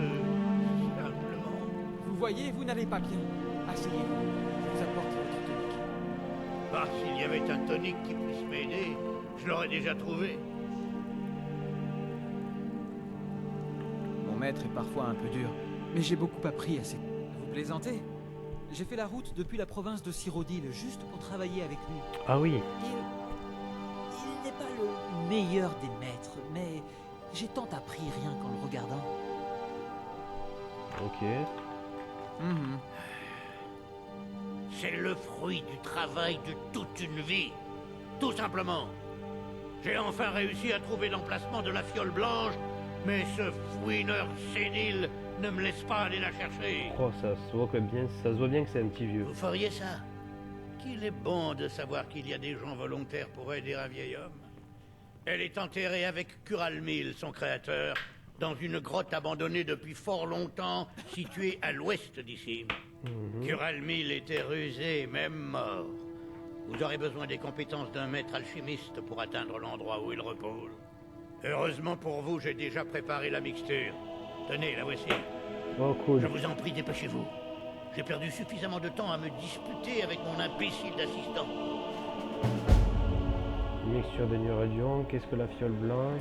Simplement. Vous voyez, vous n'allez pas bien. Asseyez-vous. Je vous apporte votre tonique. Bah, s'il y avait un tonique qui puisse m'aider, je l'aurais déjà trouvé. Mon maître est parfois un peu dur, mais j'ai beaucoup appris à ses... Vous plaisantez? J'ai fait la route depuis la province de Cyrodiil juste pour travailler avec lui. Ah oui. Et il n'est pas le meilleur des maîtres, mais j'ai tant appris rien qu'en le regardant. Ok. C'est le fruit du travail de toute une vie. Tout simplement. J'ai enfin réussi à trouver l'emplacement de la fiole blanche, mais ce fouineur sénile ne me laisse pas aller la chercher. Oh, ça se voit bien que c'est un petit vieux. Vous feriez ça? Qu'il est bon de savoir qu'il y a des gens volontaires pour aider un vieil homme. Elle est enterrée avec Curalmil, son créateur, dans une grotte abandonnée depuis fort longtemps, située à l'ouest d'ici. Curalmil était rusé, même mort. Vous aurez besoin des compétences d'un maître alchimiste pour atteindre l'endroit où il repose. Heureusement pour vous, j'ai déjà préparé la mixture. Tenez, la voici. Oh, cool. Je vous en prie, dépêchez-vous. J'ai perdu suffisamment de temps à me disputer avec mon imbécile d'assistant. Mixture de Nuredion, qu'est-ce que la fiole blanche?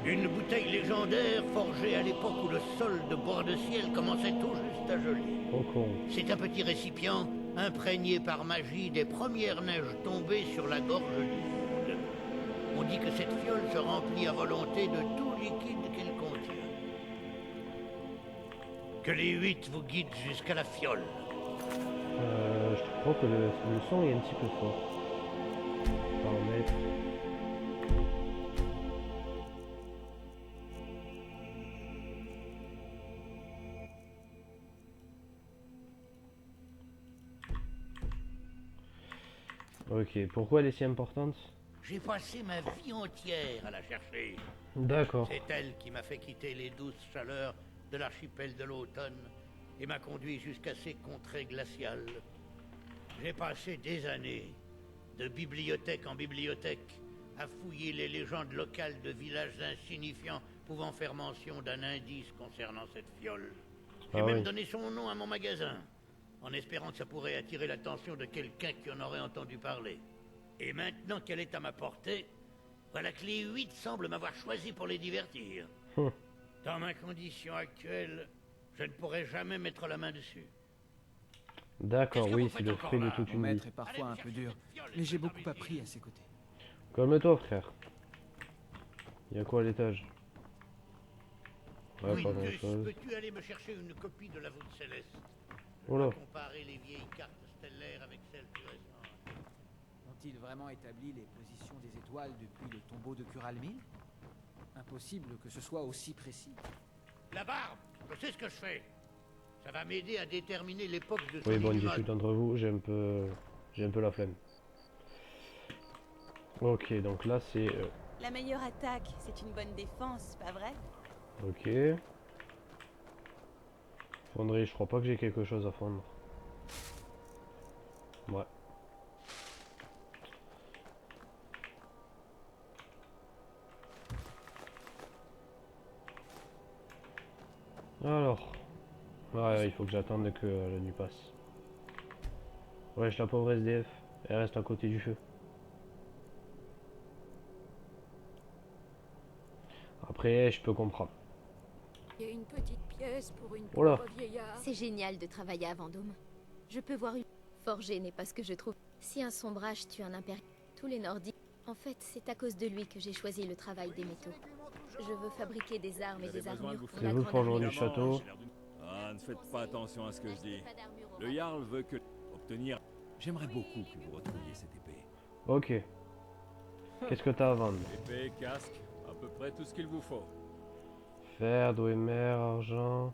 Une bouteille légendaire forgée à l'époque où le sol de bord de ciel commençait tout juste à geler. Oh, con. C'est un petit récipient imprégné par magie des premières neiges tombées sur la gorge du sud. On dit que cette fiole se remplit à volonté de tout liquide qu'elle contient. Que les 8 vous guident jusqu'à la fiole. Je crois que le son est un petit peu fort. Paramètres. Ok, pourquoi elle est si importante? J'ai passé ma vie entière à la chercher. D'accord. C'est elle qui m'a fait quitter les douces chaleurs de l'archipel de l'automne et m'a conduit jusqu'à ces contrées glaciales. J'ai passé des années, de bibliothèque en bibliothèque, à fouiller les légendes locales de villages insignifiants pouvant faire mention d'un indice concernant cette fiole. J'ai même donné son nom à mon magasin, en espérant que ça pourrait attirer l'attention de quelqu'un qui en aurait entendu parler. Et maintenant qu'elle est à ma portée, voilà que les 8 semblent m'avoir choisi pour les divertir. Dans ma condition actuelle, je ne pourrai jamais mettre la main dessus. D'accord, oui, c'est le fruit de toute Mon une vie. maître est parfois un peu dur, mais j'ai beaucoup appris à ses côtés. Calme-toi, frère. Il y a quoi à l'étage? Ouais, pas grand chose. Peux-tu aller me chercher une copie de la voûte céleste? Oh là. Comparer les vieilles cartes stellaires avec celles plus récentes. Ont-ils vraiment établi les positions des étoiles depuis le tombeau de Curalmil? Impossible que ce soit aussi précis. La barbe, je sais ce que je fais. Ça va m'aider à déterminer l'époque de Oui, son bon, immeuble. discute entre vous, j'ai un peu la flemme. Ok, donc là c'est... La meilleure attaque, c'est une bonne défense, pas vrai? Ok. Fonderie, je crois pas que j'ai quelque chose à fondre. Ouais. Alors. Ouais, il faut que j'attende que la nuit passe. Wesh, la pauvre SDF, elle reste à côté du feu. Après, je peux comprendre. Il y a une petite pièce pour une Oula. pauvre vieillard. C'est génial de travailler à Vendôme. Je peux voir une... Forger n'est pas ce que je trouve. Si un sombrage tue un impérial, tous les Nordiques... En fait, c'est à cause de lui que j'ai choisi le travail des métaux. Je veux fabriquer des armes et des armures pour C'est la vous, grande forgeron armée. du château. Ah, ne faites pas attention à ce que je dis. Le Jarl veut que... Obtenir... J'aimerais beaucoup que vous retrouviez cette épée. Ok. Qu'est-ce que t'as à vendre? Épée, casque, à peu près tout ce qu'il vous faut. Fer, Dwemer, argent.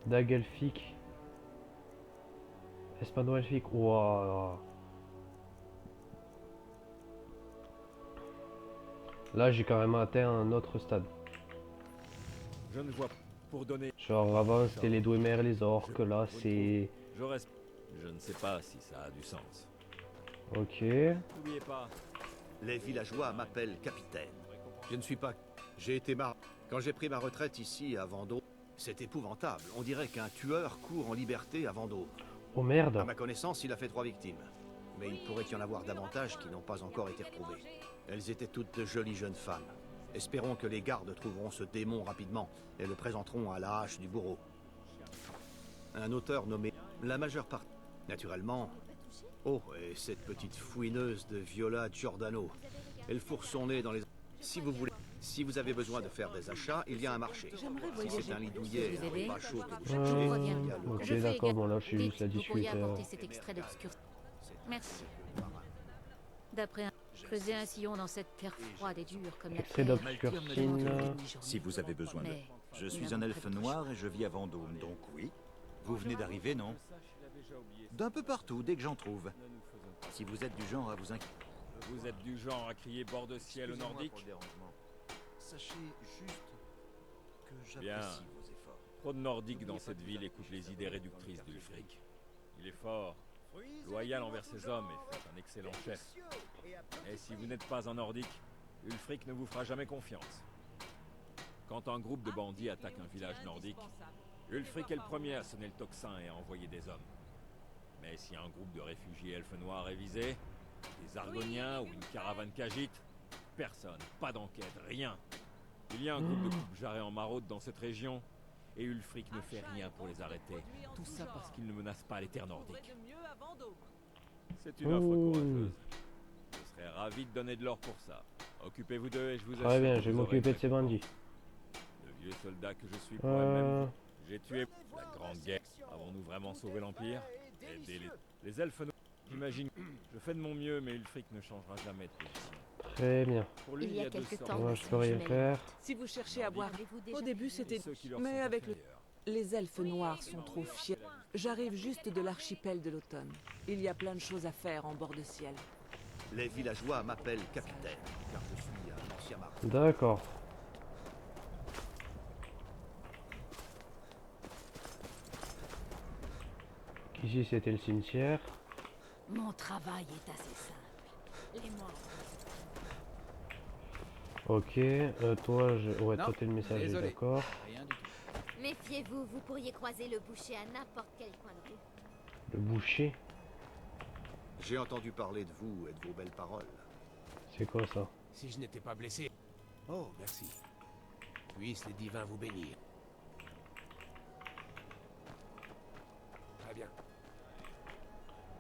Dague elfique. Espadon elfique. Waouh. Là, j'ai carrément atteint un autre stade. Je ne vois pas. Pour donner... Genre avant, c'était les Dwemer, les orques. Là, c'est... Je ne sais pas si ça a du sens. Ok. N'oubliez pas. Les villageois m'appellent capitaine. Je ne suis pas... J'ai été Quand j'ai pris ma retraite ici, à Vendôme, c'est épouvantable. On dirait qu'un tueur court en liberté à Vendôme. Oh merde. À ma connaissance, il a fait 3 victimes. Mais il pourrait y en avoir davantage qui n'ont pas encore été retrouvées. Elles étaient toutes de jolies jeunes femmes. Espérons que les gardes trouveront ce démon rapidement et le présenteront à la hache du bourreau. un auteur nommé la majeure partie. Naturellement. Oh, et cette petite fouineuse de Viola Giordano. Elle fourre son nez dans les... Si vous voulez... Si vous avez besoin de faire des achats, il y a un marché. Si c'est un lit douillet, pas chaud que vous cherchez, il y a le... Ok, d'accord, bon là je suis juste à discuter. Cet extrait d'obscurité. Merci. D'après un... Creuser un sillon dans cette terre froide et dure comme la Extrait terre. d'obscurcine. Si vous avez besoin de... Mais Je suis un elfe noir et je vis à Vendôme, donc oui. Vous venez d'arriver, non? D'un peu partout, dès que j'en trouve. Si vous êtes du genre à vous inquiéter... Vous êtes du genre à crier bord de ciel au nordique? Sachez juste que Bien. j'apprécie vos efforts. Trop de nordiques dans cette ville écoutent les idées réductrices d'Ulfric. Il est fort, loyal envers ses hommes et fait un excellent chef. Et si vous n'êtes pas un nordique, Ulfric ne vous fera jamais confiance. Quand un groupe de bandits attaque un village nordique, Ulfric est le premier à sonner le tocsin et à envoyer des hommes. Mais si un groupe de réfugiés elfes noirs est visé, des Argoniens ou une caravane Khajiit, personne, pas d'enquête, rien. Il y a un groupe de coupe-jarrets en maraude dans cette région, et Ulfric ne fait rien pour les arrêter. Tout ça parce qu'il ne menace pas les terres nordiques. C'est une offre courageuse. Je serais ravi de donner de l'or pour ça. Occupez-vous d'eux et je vous assure. Très bien, que je vais vous aurez m'occuper de ces bandits. Le vieux soldat que je suis pourrait même... J'ai tué la Grande Guerre. Avons-nous vraiment sauvé l'Empire? Aider les elfes noirs. J'imagine. Je fais de mon mieux, mais Ulfric ne changera jamais de position. Très bien. Pour lui, il y a quelque deux temps, Moi, je peux rien faire. Si vous cherchez à boire, au début c'était... Ceux qui leur Mais sont avec le... inférieurs. Les elfes noirs sont trop fiers. J'arrive juste de l'archipel de l'automne. Il y a plein de choses à faire en bord de ciel. Les villageois m'appellent capitaine, car je suis un ancien marin. D'accord. Ici c'était le cimetière. Mon travail est assez simple. Les morts. Ok, toi, ouais, Non, toi t'es le messager, désolé. d'accord. Rien du tout. Méfiez-vous, vous pourriez croiser le boucher à n'importe quel coin de rue. Le boucher, J'ai entendu parler de vous et de vos belles paroles. c'est quoi ça? Si je n'étais pas blessé... Oh, merci. Puissent les divins vous bénir. Très bien.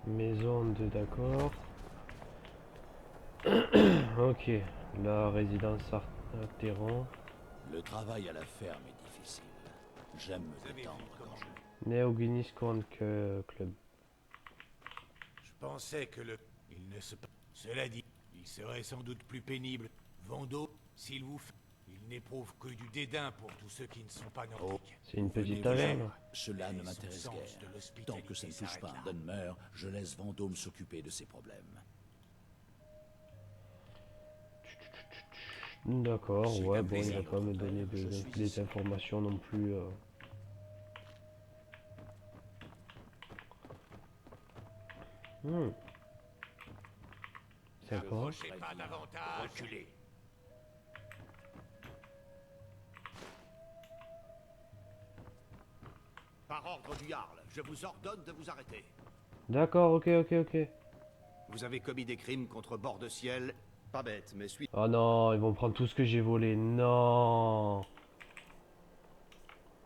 Maison de d'accord. Ok, la résidence Arteron. Le travail à la ferme est difficile. J'aime me détendre quand je... Né au Guinness Country Club. Je pensais que le... Il ne se... Cela dit, il serait sans doute plus pénible. Vendôme, s'il vous fait... Il n'éprouve que du dédain pour tous ceux qui ne sont pas nordiques. C'est une petite Venez taverne. vous-même. Cela ne Et son m'intéresse sens guère. de l'hospitalité Tant que ça ne touche pas s'arrête à là. Dunmer, je laisse Vendôme s'occuper de ses problèmes. D'accord, C'est ouais, un bon, il va plaisir, pas me votre donner père, je suis des ici. informations non plus. D'accord. N'approchez pas davantage. Reculez. Par ordre du Jarl, je vous ordonne de vous arrêter. D'accord, ok. Vous avez commis des crimes contre bord de ciel. Pas bête, mais suis... Oh non, ils vont prendre tout ce que j'ai volé. Non.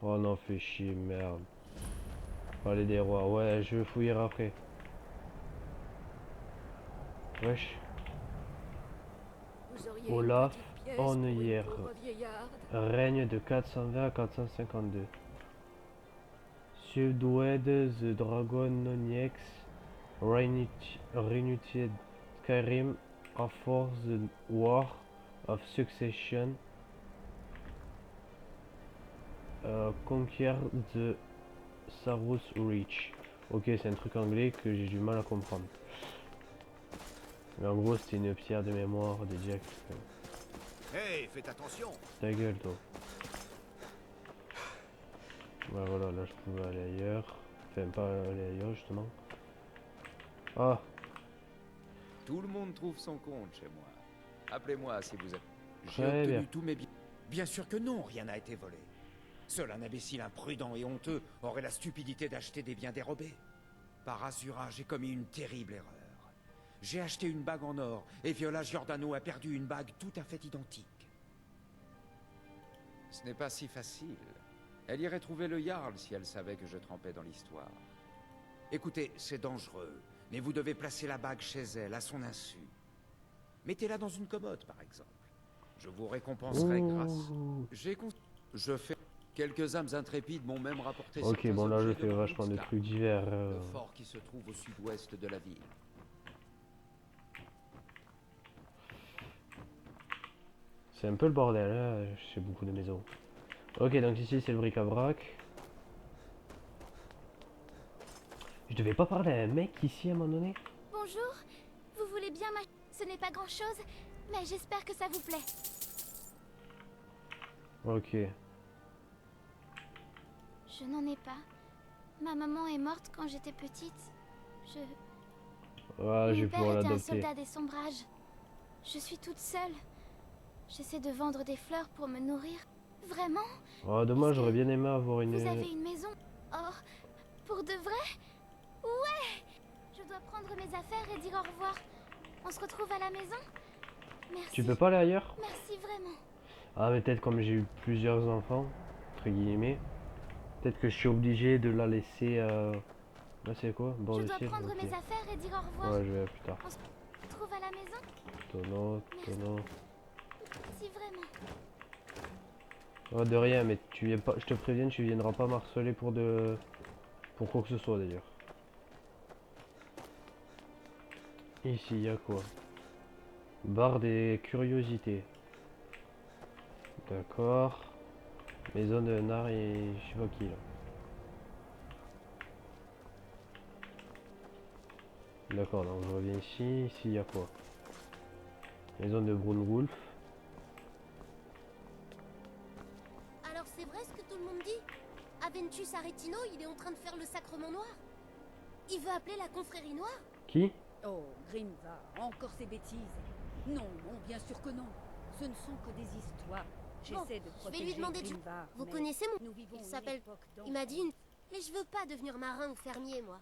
Oh non, fais chier, merde. Allez des rois, ouais, je vais fouiller après. Wesh. Vous auriez Olaf une petite pièce pour une Onnier. pauvre vieillarde. Règne de 420 à 452. Subdued the Dragon Nonieks, Renutied Skyrim, after the War of Succession, Conquer the Sarus Reach. Ok, c'est un truc anglais que j'ai du mal à comprendre. Mais en gros, c'était une pierre de mémoire de Jack. Hey, faites attention. Ta gueule, toi. Ouais, voilà, là je pouvais aller ailleurs. Enfin, pas aller ailleurs, justement. Ah, Tout le monde trouve son compte chez moi. Appelez-moi si vous êtes... J'ai Très obtenu bien. tous mes biens. Bien sûr que non, rien n'a été volé. Seul un imbécile imprudent et honteux aurait la stupidité d'acheter des biens dérobés. Par Azura, j'ai commis une terrible erreur. J'ai acheté une bague en or, et Viola Giordano a perdu une bague tout à fait identique. Ce n'est pas si facile, Elle irait trouver le Jarl si elle savait que je trempais dans l'histoire. Écoutez, c'est dangereux, mais vous devez placer la bague chez elle, à son insu. Mettez-la dans une commode, par exemple. Je vous récompenserai je fais... Quelques âmes intrépides m'ont même rapporté... Ok, bon là je fais vachement de trucs divers. Le fort qui se trouve au sud-ouest de la ville. C'est un peu le bordel, hein, chez beaucoup de maisons. Ok, donc ici c'est le bric-à-brac. Je devais pas parler à un mec ici à un moment donné? Bonjour, vous voulez bien ma... Ce n'est pas grand-chose, mais j'espère que ça vous plaît. Ok. Je n'en ai pas. Ma maman est morte quand j'étais petite. Ah, je vais Mon pouvoir père était un l'adopter. soldat des sombrages. Je suis toute seule. J'essaie de vendre des fleurs pour me nourrir. Vraiment? Oh, dommage, j'aurais bien aimé avoir une... Vous avez une maison? Oh, pour de vrai? Ouais! Je dois prendre mes affaires et dire au revoir. On se retrouve à la maison? Merci. Tu peux pas aller ailleurs? Merci vraiment. Ah, mais peut-être comme j'ai eu plusieurs enfants, entre guillemets, peut-être que je suis obligé de la laisser... Là, c'est quoi? Bon, Je dois ici, prendre ok. mes affaires et dire au revoir. Ouais, je vais plus tard. On se retrouve à la maison? Tonneau, tonneau. Merci vraiment. Oh, de rien, mais tu viens pas... Je te préviens, tu viendras pas m'harceler pour de... Pour quoi que ce soit, d'ailleurs. Ici, il y a quoi? Bar des curiosités. D'accord. Maison de Nar et je sais pas qui là. D'accord, donc je reviens ici. Ici, il y a quoi? Maison de Brunwulf. Alors c'est vrai ce que tout le monde dit? Aventus Aretino, il est en train de faire le sacrement noir. Il veut appeler la confrérie noire? Qui? Oh, Grimvar, encore ces bêtises. Non, non, bien sûr que non. Ce ne sont que des histoires. J'essaie de Je vais protéger lui demander de... Grimvar, Vous mais connaissez mon... nous vivons Il une s'appelle... époque Il m'a dit une... Mais je veux pas devenir marin ou fermier, moi.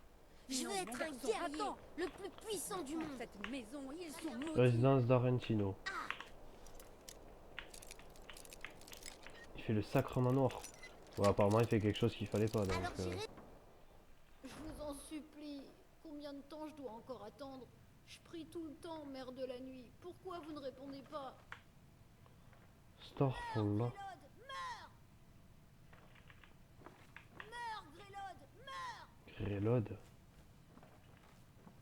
Je Non, veux mon être un garçon, guerrier, attends. le plus puissant du monde. Cette maison, ils sont maudits. Résidence d'Arentino. Il fait le sacrement noir. Ouais, apparemment, il fait quelque chose qu'il fallait pas. Donc, Je vous en supplie, combien de temps je dois encore attendre? Je prie tout le temps, mère de la nuit. Pourquoi vous ne répondez pas? Starfall là. Meurs, Grélode, meurs! Grélode.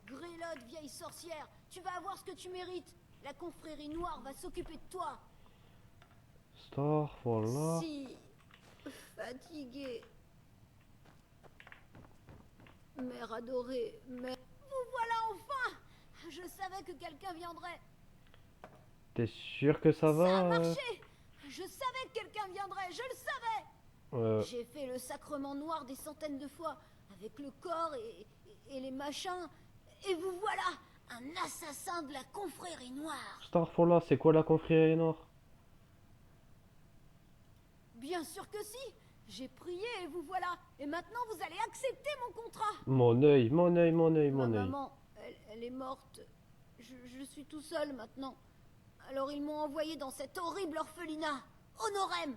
Grélode, vieille sorcière, tu vas avoir ce que tu mérites. La confrérie noire va s'occuper de toi. Starfall là. Si fatiguée. Mère adorée, mère... Vous voilà enfin! Je savais que quelqu'un viendrait. T'es sûr que ça va? Ça a marché! Je savais que quelqu'un viendrait, je le savais! J'ai fait le sacrement noir des centaines de fois, avec le corps et les machins. Et vous voilà, un assassin de la confrérie noire. Starfall là, c'est quoi la confrérie noire? Bien sûr que si! J'ai prié et vous voilà. Et maintenant vous allez accepter mon contrat. Mon œil, mon œil, mon œil, Ma mon œil. maman, elle est morte. Je suis tout seul maintenant. Alors ils m'ont envoyé dans cette horrible orphelinat, Honorem.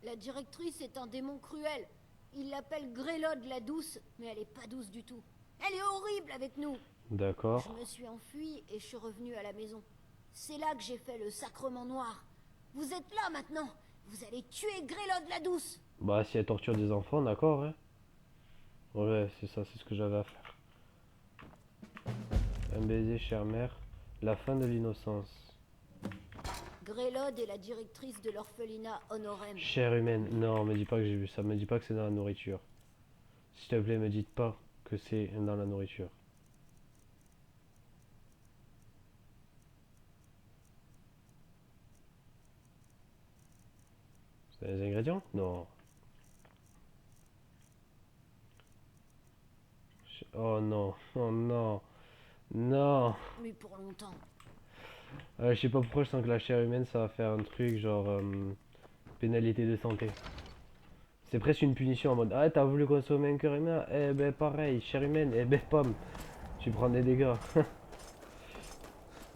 La directrice est un démon cruel. Il l'appelle Grélode la douce, mais elle est pas douce du tout. Elle est horrible avec nous. D'accord. Je me suis enfuie et je suis revenue à la maison. C'est là que j'ai fait le sacrement noir. Vous êtes là maintenant. Vous allez tuer Grélode la douce. Bah, si elle torture des enfants, d'accord, hein. Ouais, c'est ça, c'est ce que j'avais à faire. Un baiser, chère mère. La fin de l'innocence. Grélode est la directrice de l'orphelinat Honorem. Chère humaine. Non, me dis pas que j'ai vu ça. Me dis pas que c'est dans la nourriture. S'il te plaît, me dites pas que c'est dans la nourriture. C'est les ingrédients? Non. Oh non, oh non, non. Mais pour longtemps. Je sais pas pourquoi je sens que la chair humaine ça va faire un truc genre pénalité de santé. C'est presque une punition en mode ah t'as voulu consommer un cœur humain? Eh ben pareil, chair humaine, eh ben pomme. Tu prends des dégâts.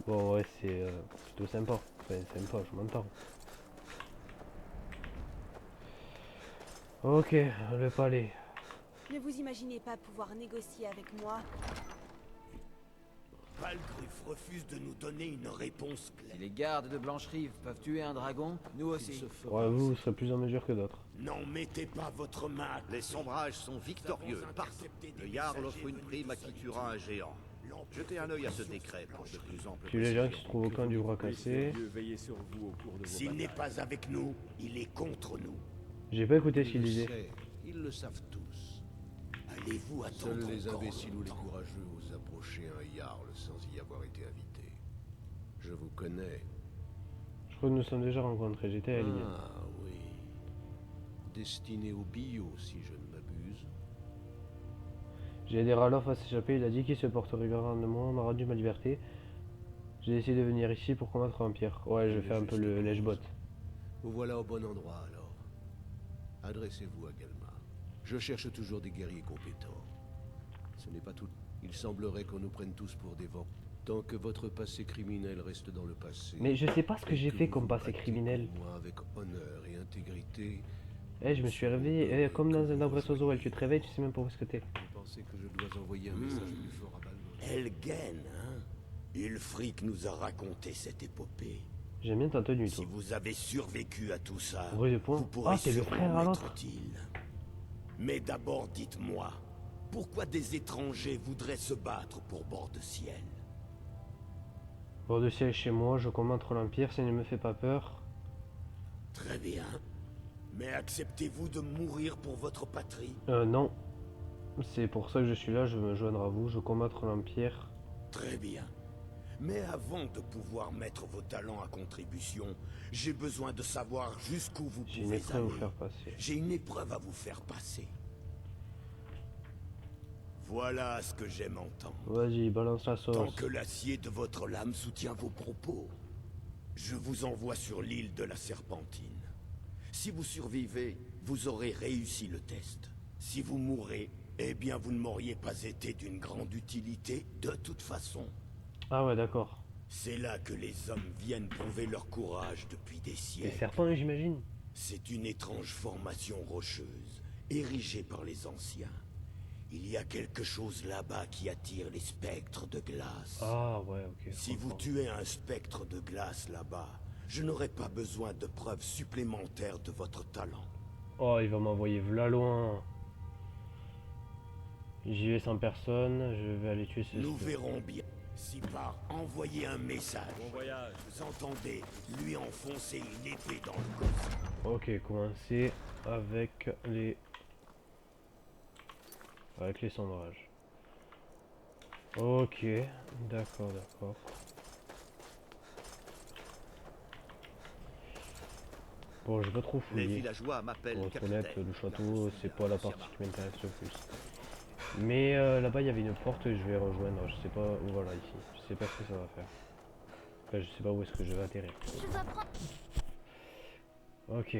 Bon ouais c'est plutôt sympa. Enfin sympa, je m'entends. Ok, le palais. Ne vous imaginez pas pouvoir négocier avec moi. Palgriff refuse de nous donner une réponse claire. Si les gardes de Blancherive peuvent tuer un dragon, nous aussi. Ouais, vous serez plus en mesure que d'autres. N'en mettez pas votre main. Les sombrages sont victorieux. Partout. Le Jarl offre une prime à qui tuera un géant. Jetez un œil à ce décret pour de plus amples. Tu les gens qui se trouvent au camp du roi cassé. S'il n'est pas avec nous, il est contre nous. J'ai pas écouté ce qu'il disait. Ils le savent tous. Allez-vous attendre Seuls les encore imbéciles ou les longtemps? courageux osent approcher un Jarl sans y avoir été invités. Je vous connais. Je crois que nous sommes déjà rencontrés, j'étais à l'île. Ah oui. Destiné au bio, si je ne m'abuse. J'ai aidé Ralof à s'échapper, il a dit qu'il se porterait garant de moi, on m'a rendu ma liberté. J'ai décidé de venir ici pour combattre l'Empire. Ouais, je fais un peu le lèche-bot. Vous voilà au bon endroit alors. Adressez-vous à Galma. Je cherche toujours des guerriers compétents. Ce n'est pas tout. Il semblerait qu'on nous prenne tous pour des vents. Tant que votre passé criminel reste dans le passé. Mais je sais pas ce que j'ai fait comme passé criminel. Moi, avec honneur et intégrité. Eh, je me suis réveillé, comme dans un arbre oiseau, tu te réveilles, tu sais même pas où est-ce que t'es. Vous pensez que je dois envoyer un message plus fort à Baldur? Elgen, hein? Ulfric nous a raconté cette épopée. J'aime bien ta tenue, toi. Si vous avez survécu à tout ça, Bruit de poing. vous pourrez Ah, t'es le frère à sûrement l'autre. être utile. Mais d'abord, dites-moi, pourquoi des étrangers voudraient se battre pour Bord de Ciel? Bord de Ciel chez moi, je combattre l'Empire, ça ne me fait pas peur. Très bien. Mais acceptez-vous de mourir pour votre patrie? Non. C'est pour ça que je suis là, je vais me joindre à vous, je combattre l'Empire. Très bien. Mais avant de pouvoir mettre vos talents à contribution, j'ai besoin de savoir jusqu'où vous J'ai une pouvez épreuve à vous aller. faire passer. J'ai une épreuve à vous faire passer. Voilà ce que j'aime entendre. Vas-y, balance la sauce. Tant que l'acier de votre lame soutient vos propos, je vous envoie sur l'île de la Serpentine. Si vous survivez, vous aurez réussi le test. Si vous mourrez, eh bien vous ne m'auriez pas été d'une grande utilité de toute façon. Ah ouais, d'accord. C'est là que les hommes viennent prouver leur courage depuis des Les siècles. serpents, j'imagine. C'est une étrange formation rocheuse, érigée par les anciens. Il y a quelque chose là-bas qui attire les spectres de glace. Ah ouais, ok. Si vous tuez un spectre de glace là-bas, je n'aurai pas besoin de preuves supplémentaires de votre talent. Oh, il va m'envoyer v'là loin. J'y vais sans personne, je vais aller tuer ce... Nous verrons bien. Si par envoyer un message, vous entendez lui enfoncer une épée dans le gosier. Ok, commencer avec les... Avec les sondages. Ok, d'accord, d'accord. Bon, je vais pas trop fouiller. Les villageois m'appellent Pour être capitaine. honnête, le château, c'est pas la partie qui m'intéresse le plus. Mais là-bas, il y avait une porte que je vais rejoindre. Je sais pas où, voilà, ici. Je sais pas ce que ça va faire. Enfin, je sais pas où est-ce que je vais atterrir. Ok.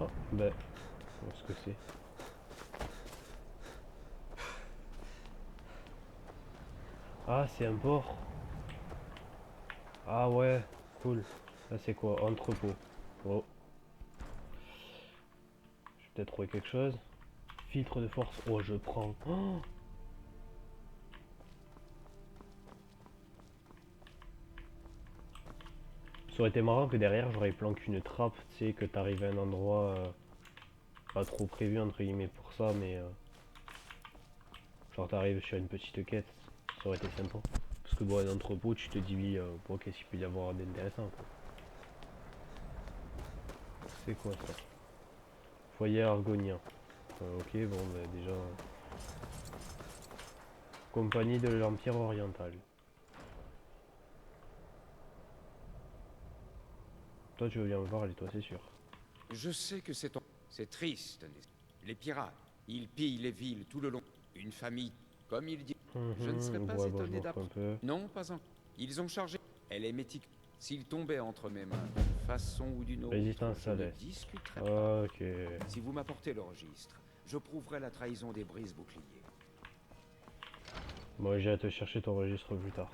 Oh, ben, où est-ce que c'est? Ah, c'est un port. Ah ouais, cool. Là, c'est quoi? Entrepôt. Oh. Je vais peut-être trouver quelque chose. Filtre de force. Oh, je prends. Oh, ça aurait été marrant que derrière j'aurais planqué une trappe, tu sais, que t'arrives à un endroit pas trop prévu entre guillemets pour ça, mais genre t'arrives sur une petite quête, ça aurait été sympa. Parce que bon, un entrepôt, tu te dis oui, bon, qu'est-ce qu'il peut y avoir d'intéressant quoi. C'est quoi ça? Foyer argonien. Ok, bon, bah déjà. Compagnie de l'Empire oriental. Toi, tu veux bien me voir, allez, toi, c'est sûr. Je sais que c'est triste. Les pirates, ils pillent les villes tout le long. Une famille, comme il dit. Je ne serais pas ouais, étonné bon, d'apprendre. Non, pas encore. Ils ont chargé. Elle est métique. S'il tombait entre mes mains, d'une façon ou d'une autre, Résistance je à ne l'est. discuterai pas. Ok. Si vous m'apportez le registre, je prouverai la trahison des brise-boucliers. Bon, j'ai à te chercher ton registre plus tard.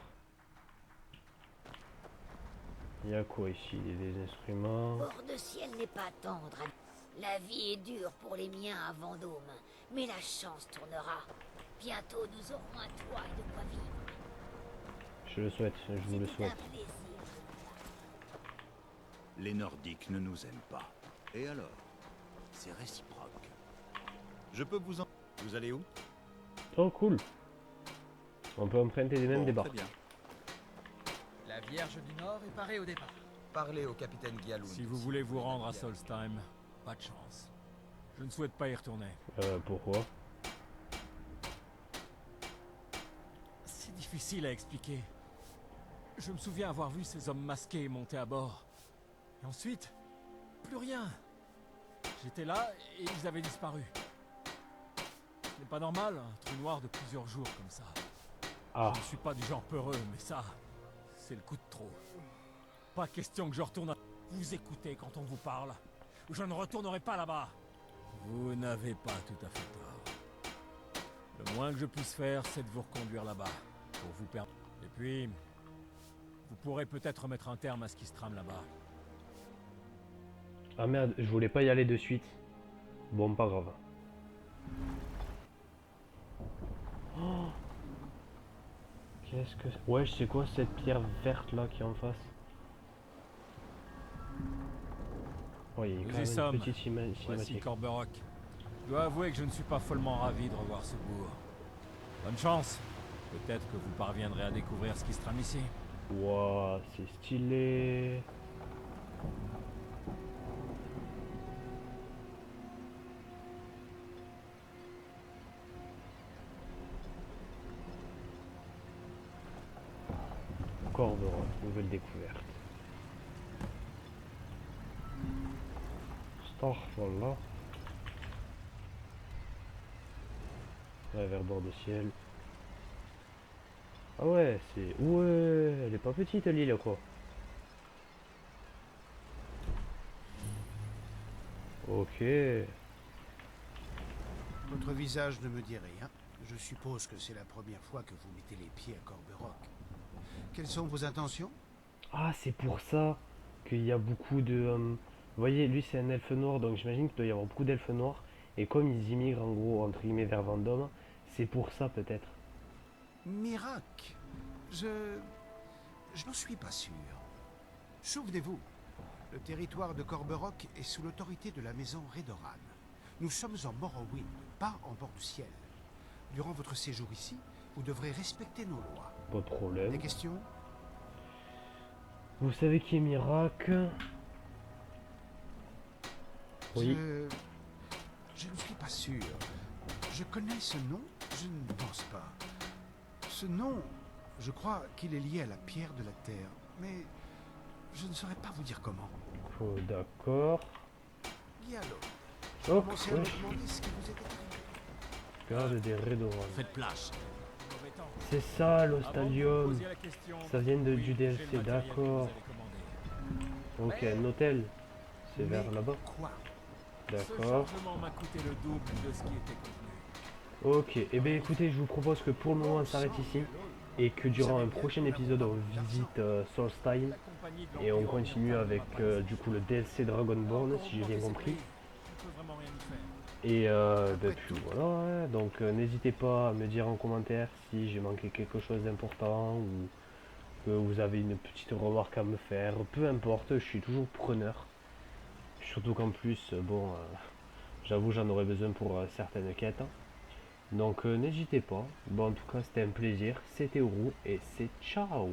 Il y a quoi ici? Des instruments. Bord de ciel n'est pas tendre. La vie est dure pour les miens à Vendôme, mais la chance tournera. Bientôt nous aurons un toit et de quoi vivre. Je le souhaite, je vous le souhaite. Les Nordiques ne nous aiment pas. Et alors? C'est réciproque. Je peux vous en... Vous allez où? Oh cool. On peut emprunter des mêmes des Très barques. bien. La Vierge du Nord est parée au départ. Parlez au capitaine Gialoun. Si vous voulez vous rendre à Solstheim, pas de chance. Je ne souhaite pas y retourner. Pourquoi? C'est difficile à expliquer. Je me souviens avoir vu ces hommes masqués monter à bord. Et ensuite, plus rien. J'étais là et ils avaient disparu. Ce n'est pas normal, un trou noir de plusieurs jours comme ça. Ah. Je ne suis pas du genre peureux, mais ça, c'est le coup de trop. Pas question que je retourne à... Vous écoutez quand on vous parle. Ou je ne retournerai pas là-bas. Vous n'avez pas tout à fait tort. Le moins que je puisse faire, c'est de vous reconduire là-bas. Pour vous permettre. Et puis, vous pourrez peut-être mettre un terme à ce qui se trame là-bas. Ah merde, je voulais pas y aller de suite. Bon, pas grave. Oh. Qu'est-ce que... Ouais, c'est quoi cette pierre verte là qui est en face? Oh, il y a quand Nous y même sommes. une petite Voici cinématique. Corberock. Je dois avouer que je ne suis pas follement ravi de revoir ce bourg. Bonne chance. Peut-être que vous parviendrez à découvrir ce qui se trame ici. Wow, c'est stylé. Corberock, nouvelle découverte. Starfall. Ouais, vers bord de ciel. Ah ouais, c'est... Ouais, elle est pas petite l'île quoi. Ok. Votre visage ne me dit rien. Je suppose que c'est la première fois que vous mettez les pieds à Corberock. Quelles sont vos intentions? Ah, c'est pour ça qu'il y a beaucoup de... Vous voyez, lui c'est un elfe noir, donc j'imagine qu'il doit y avoir beaucoup d'elfes noirs. Et comme ils immigrent en gros, entre guillemets, vers Vendôme, c'est pour ça peut-être. Miracle. Je n'en suis pas sûr. Souvenez-vous, le territoire de Corberock est sous l'autorité de la maison Redoran. Nous sommes en Morrowind, pas en bord du ciel. Durant votre séjour ici, vous devrez respecter nos lois. Pas de problème. Des questions? Vous savez qui est Miracle? Oui. Je ne suis pas sûr. Je connais ce nom? Je ne pense pas. Ce nom, je crois qu'il est lié à la pierre de la terre, mais je ne saurais pas vous dire comment. Oh, d'accord. Giallo. Oh, Commencez à me ouais. demander ce qui vous est arrivé. Garde des Redoran. Faites place. C'est ça l'Ostadium. Ça vient du DLC, d'accord. Ok, un hôtel. C'est vers là-bas. Ce D'accord. chargement m'a coûté le double de ce qui était convenu. Ok, et bien écoutez, je vous propose que pour le moment on s'arrête ici. Et que durant un prochain épisode on visite Solstheim. Et on continue avec du coup le DLC Dragonborn, si j'ai bien compris. Et puis voilà, hein. Donc n'hésitez pas à me dire en commentaire si j'ai manqué quelque chose d'important ou que vous avez une petite remarque à me faire. Peu importe, je suis toujours preneur. Surtout qu'en plus, bon, j'avoue j'en aurais besoin pour certaines quêtes. Donc n'hésitez pas. Bon, en tout cas c'était un plaisir, c'était Ourou et c'est ciao.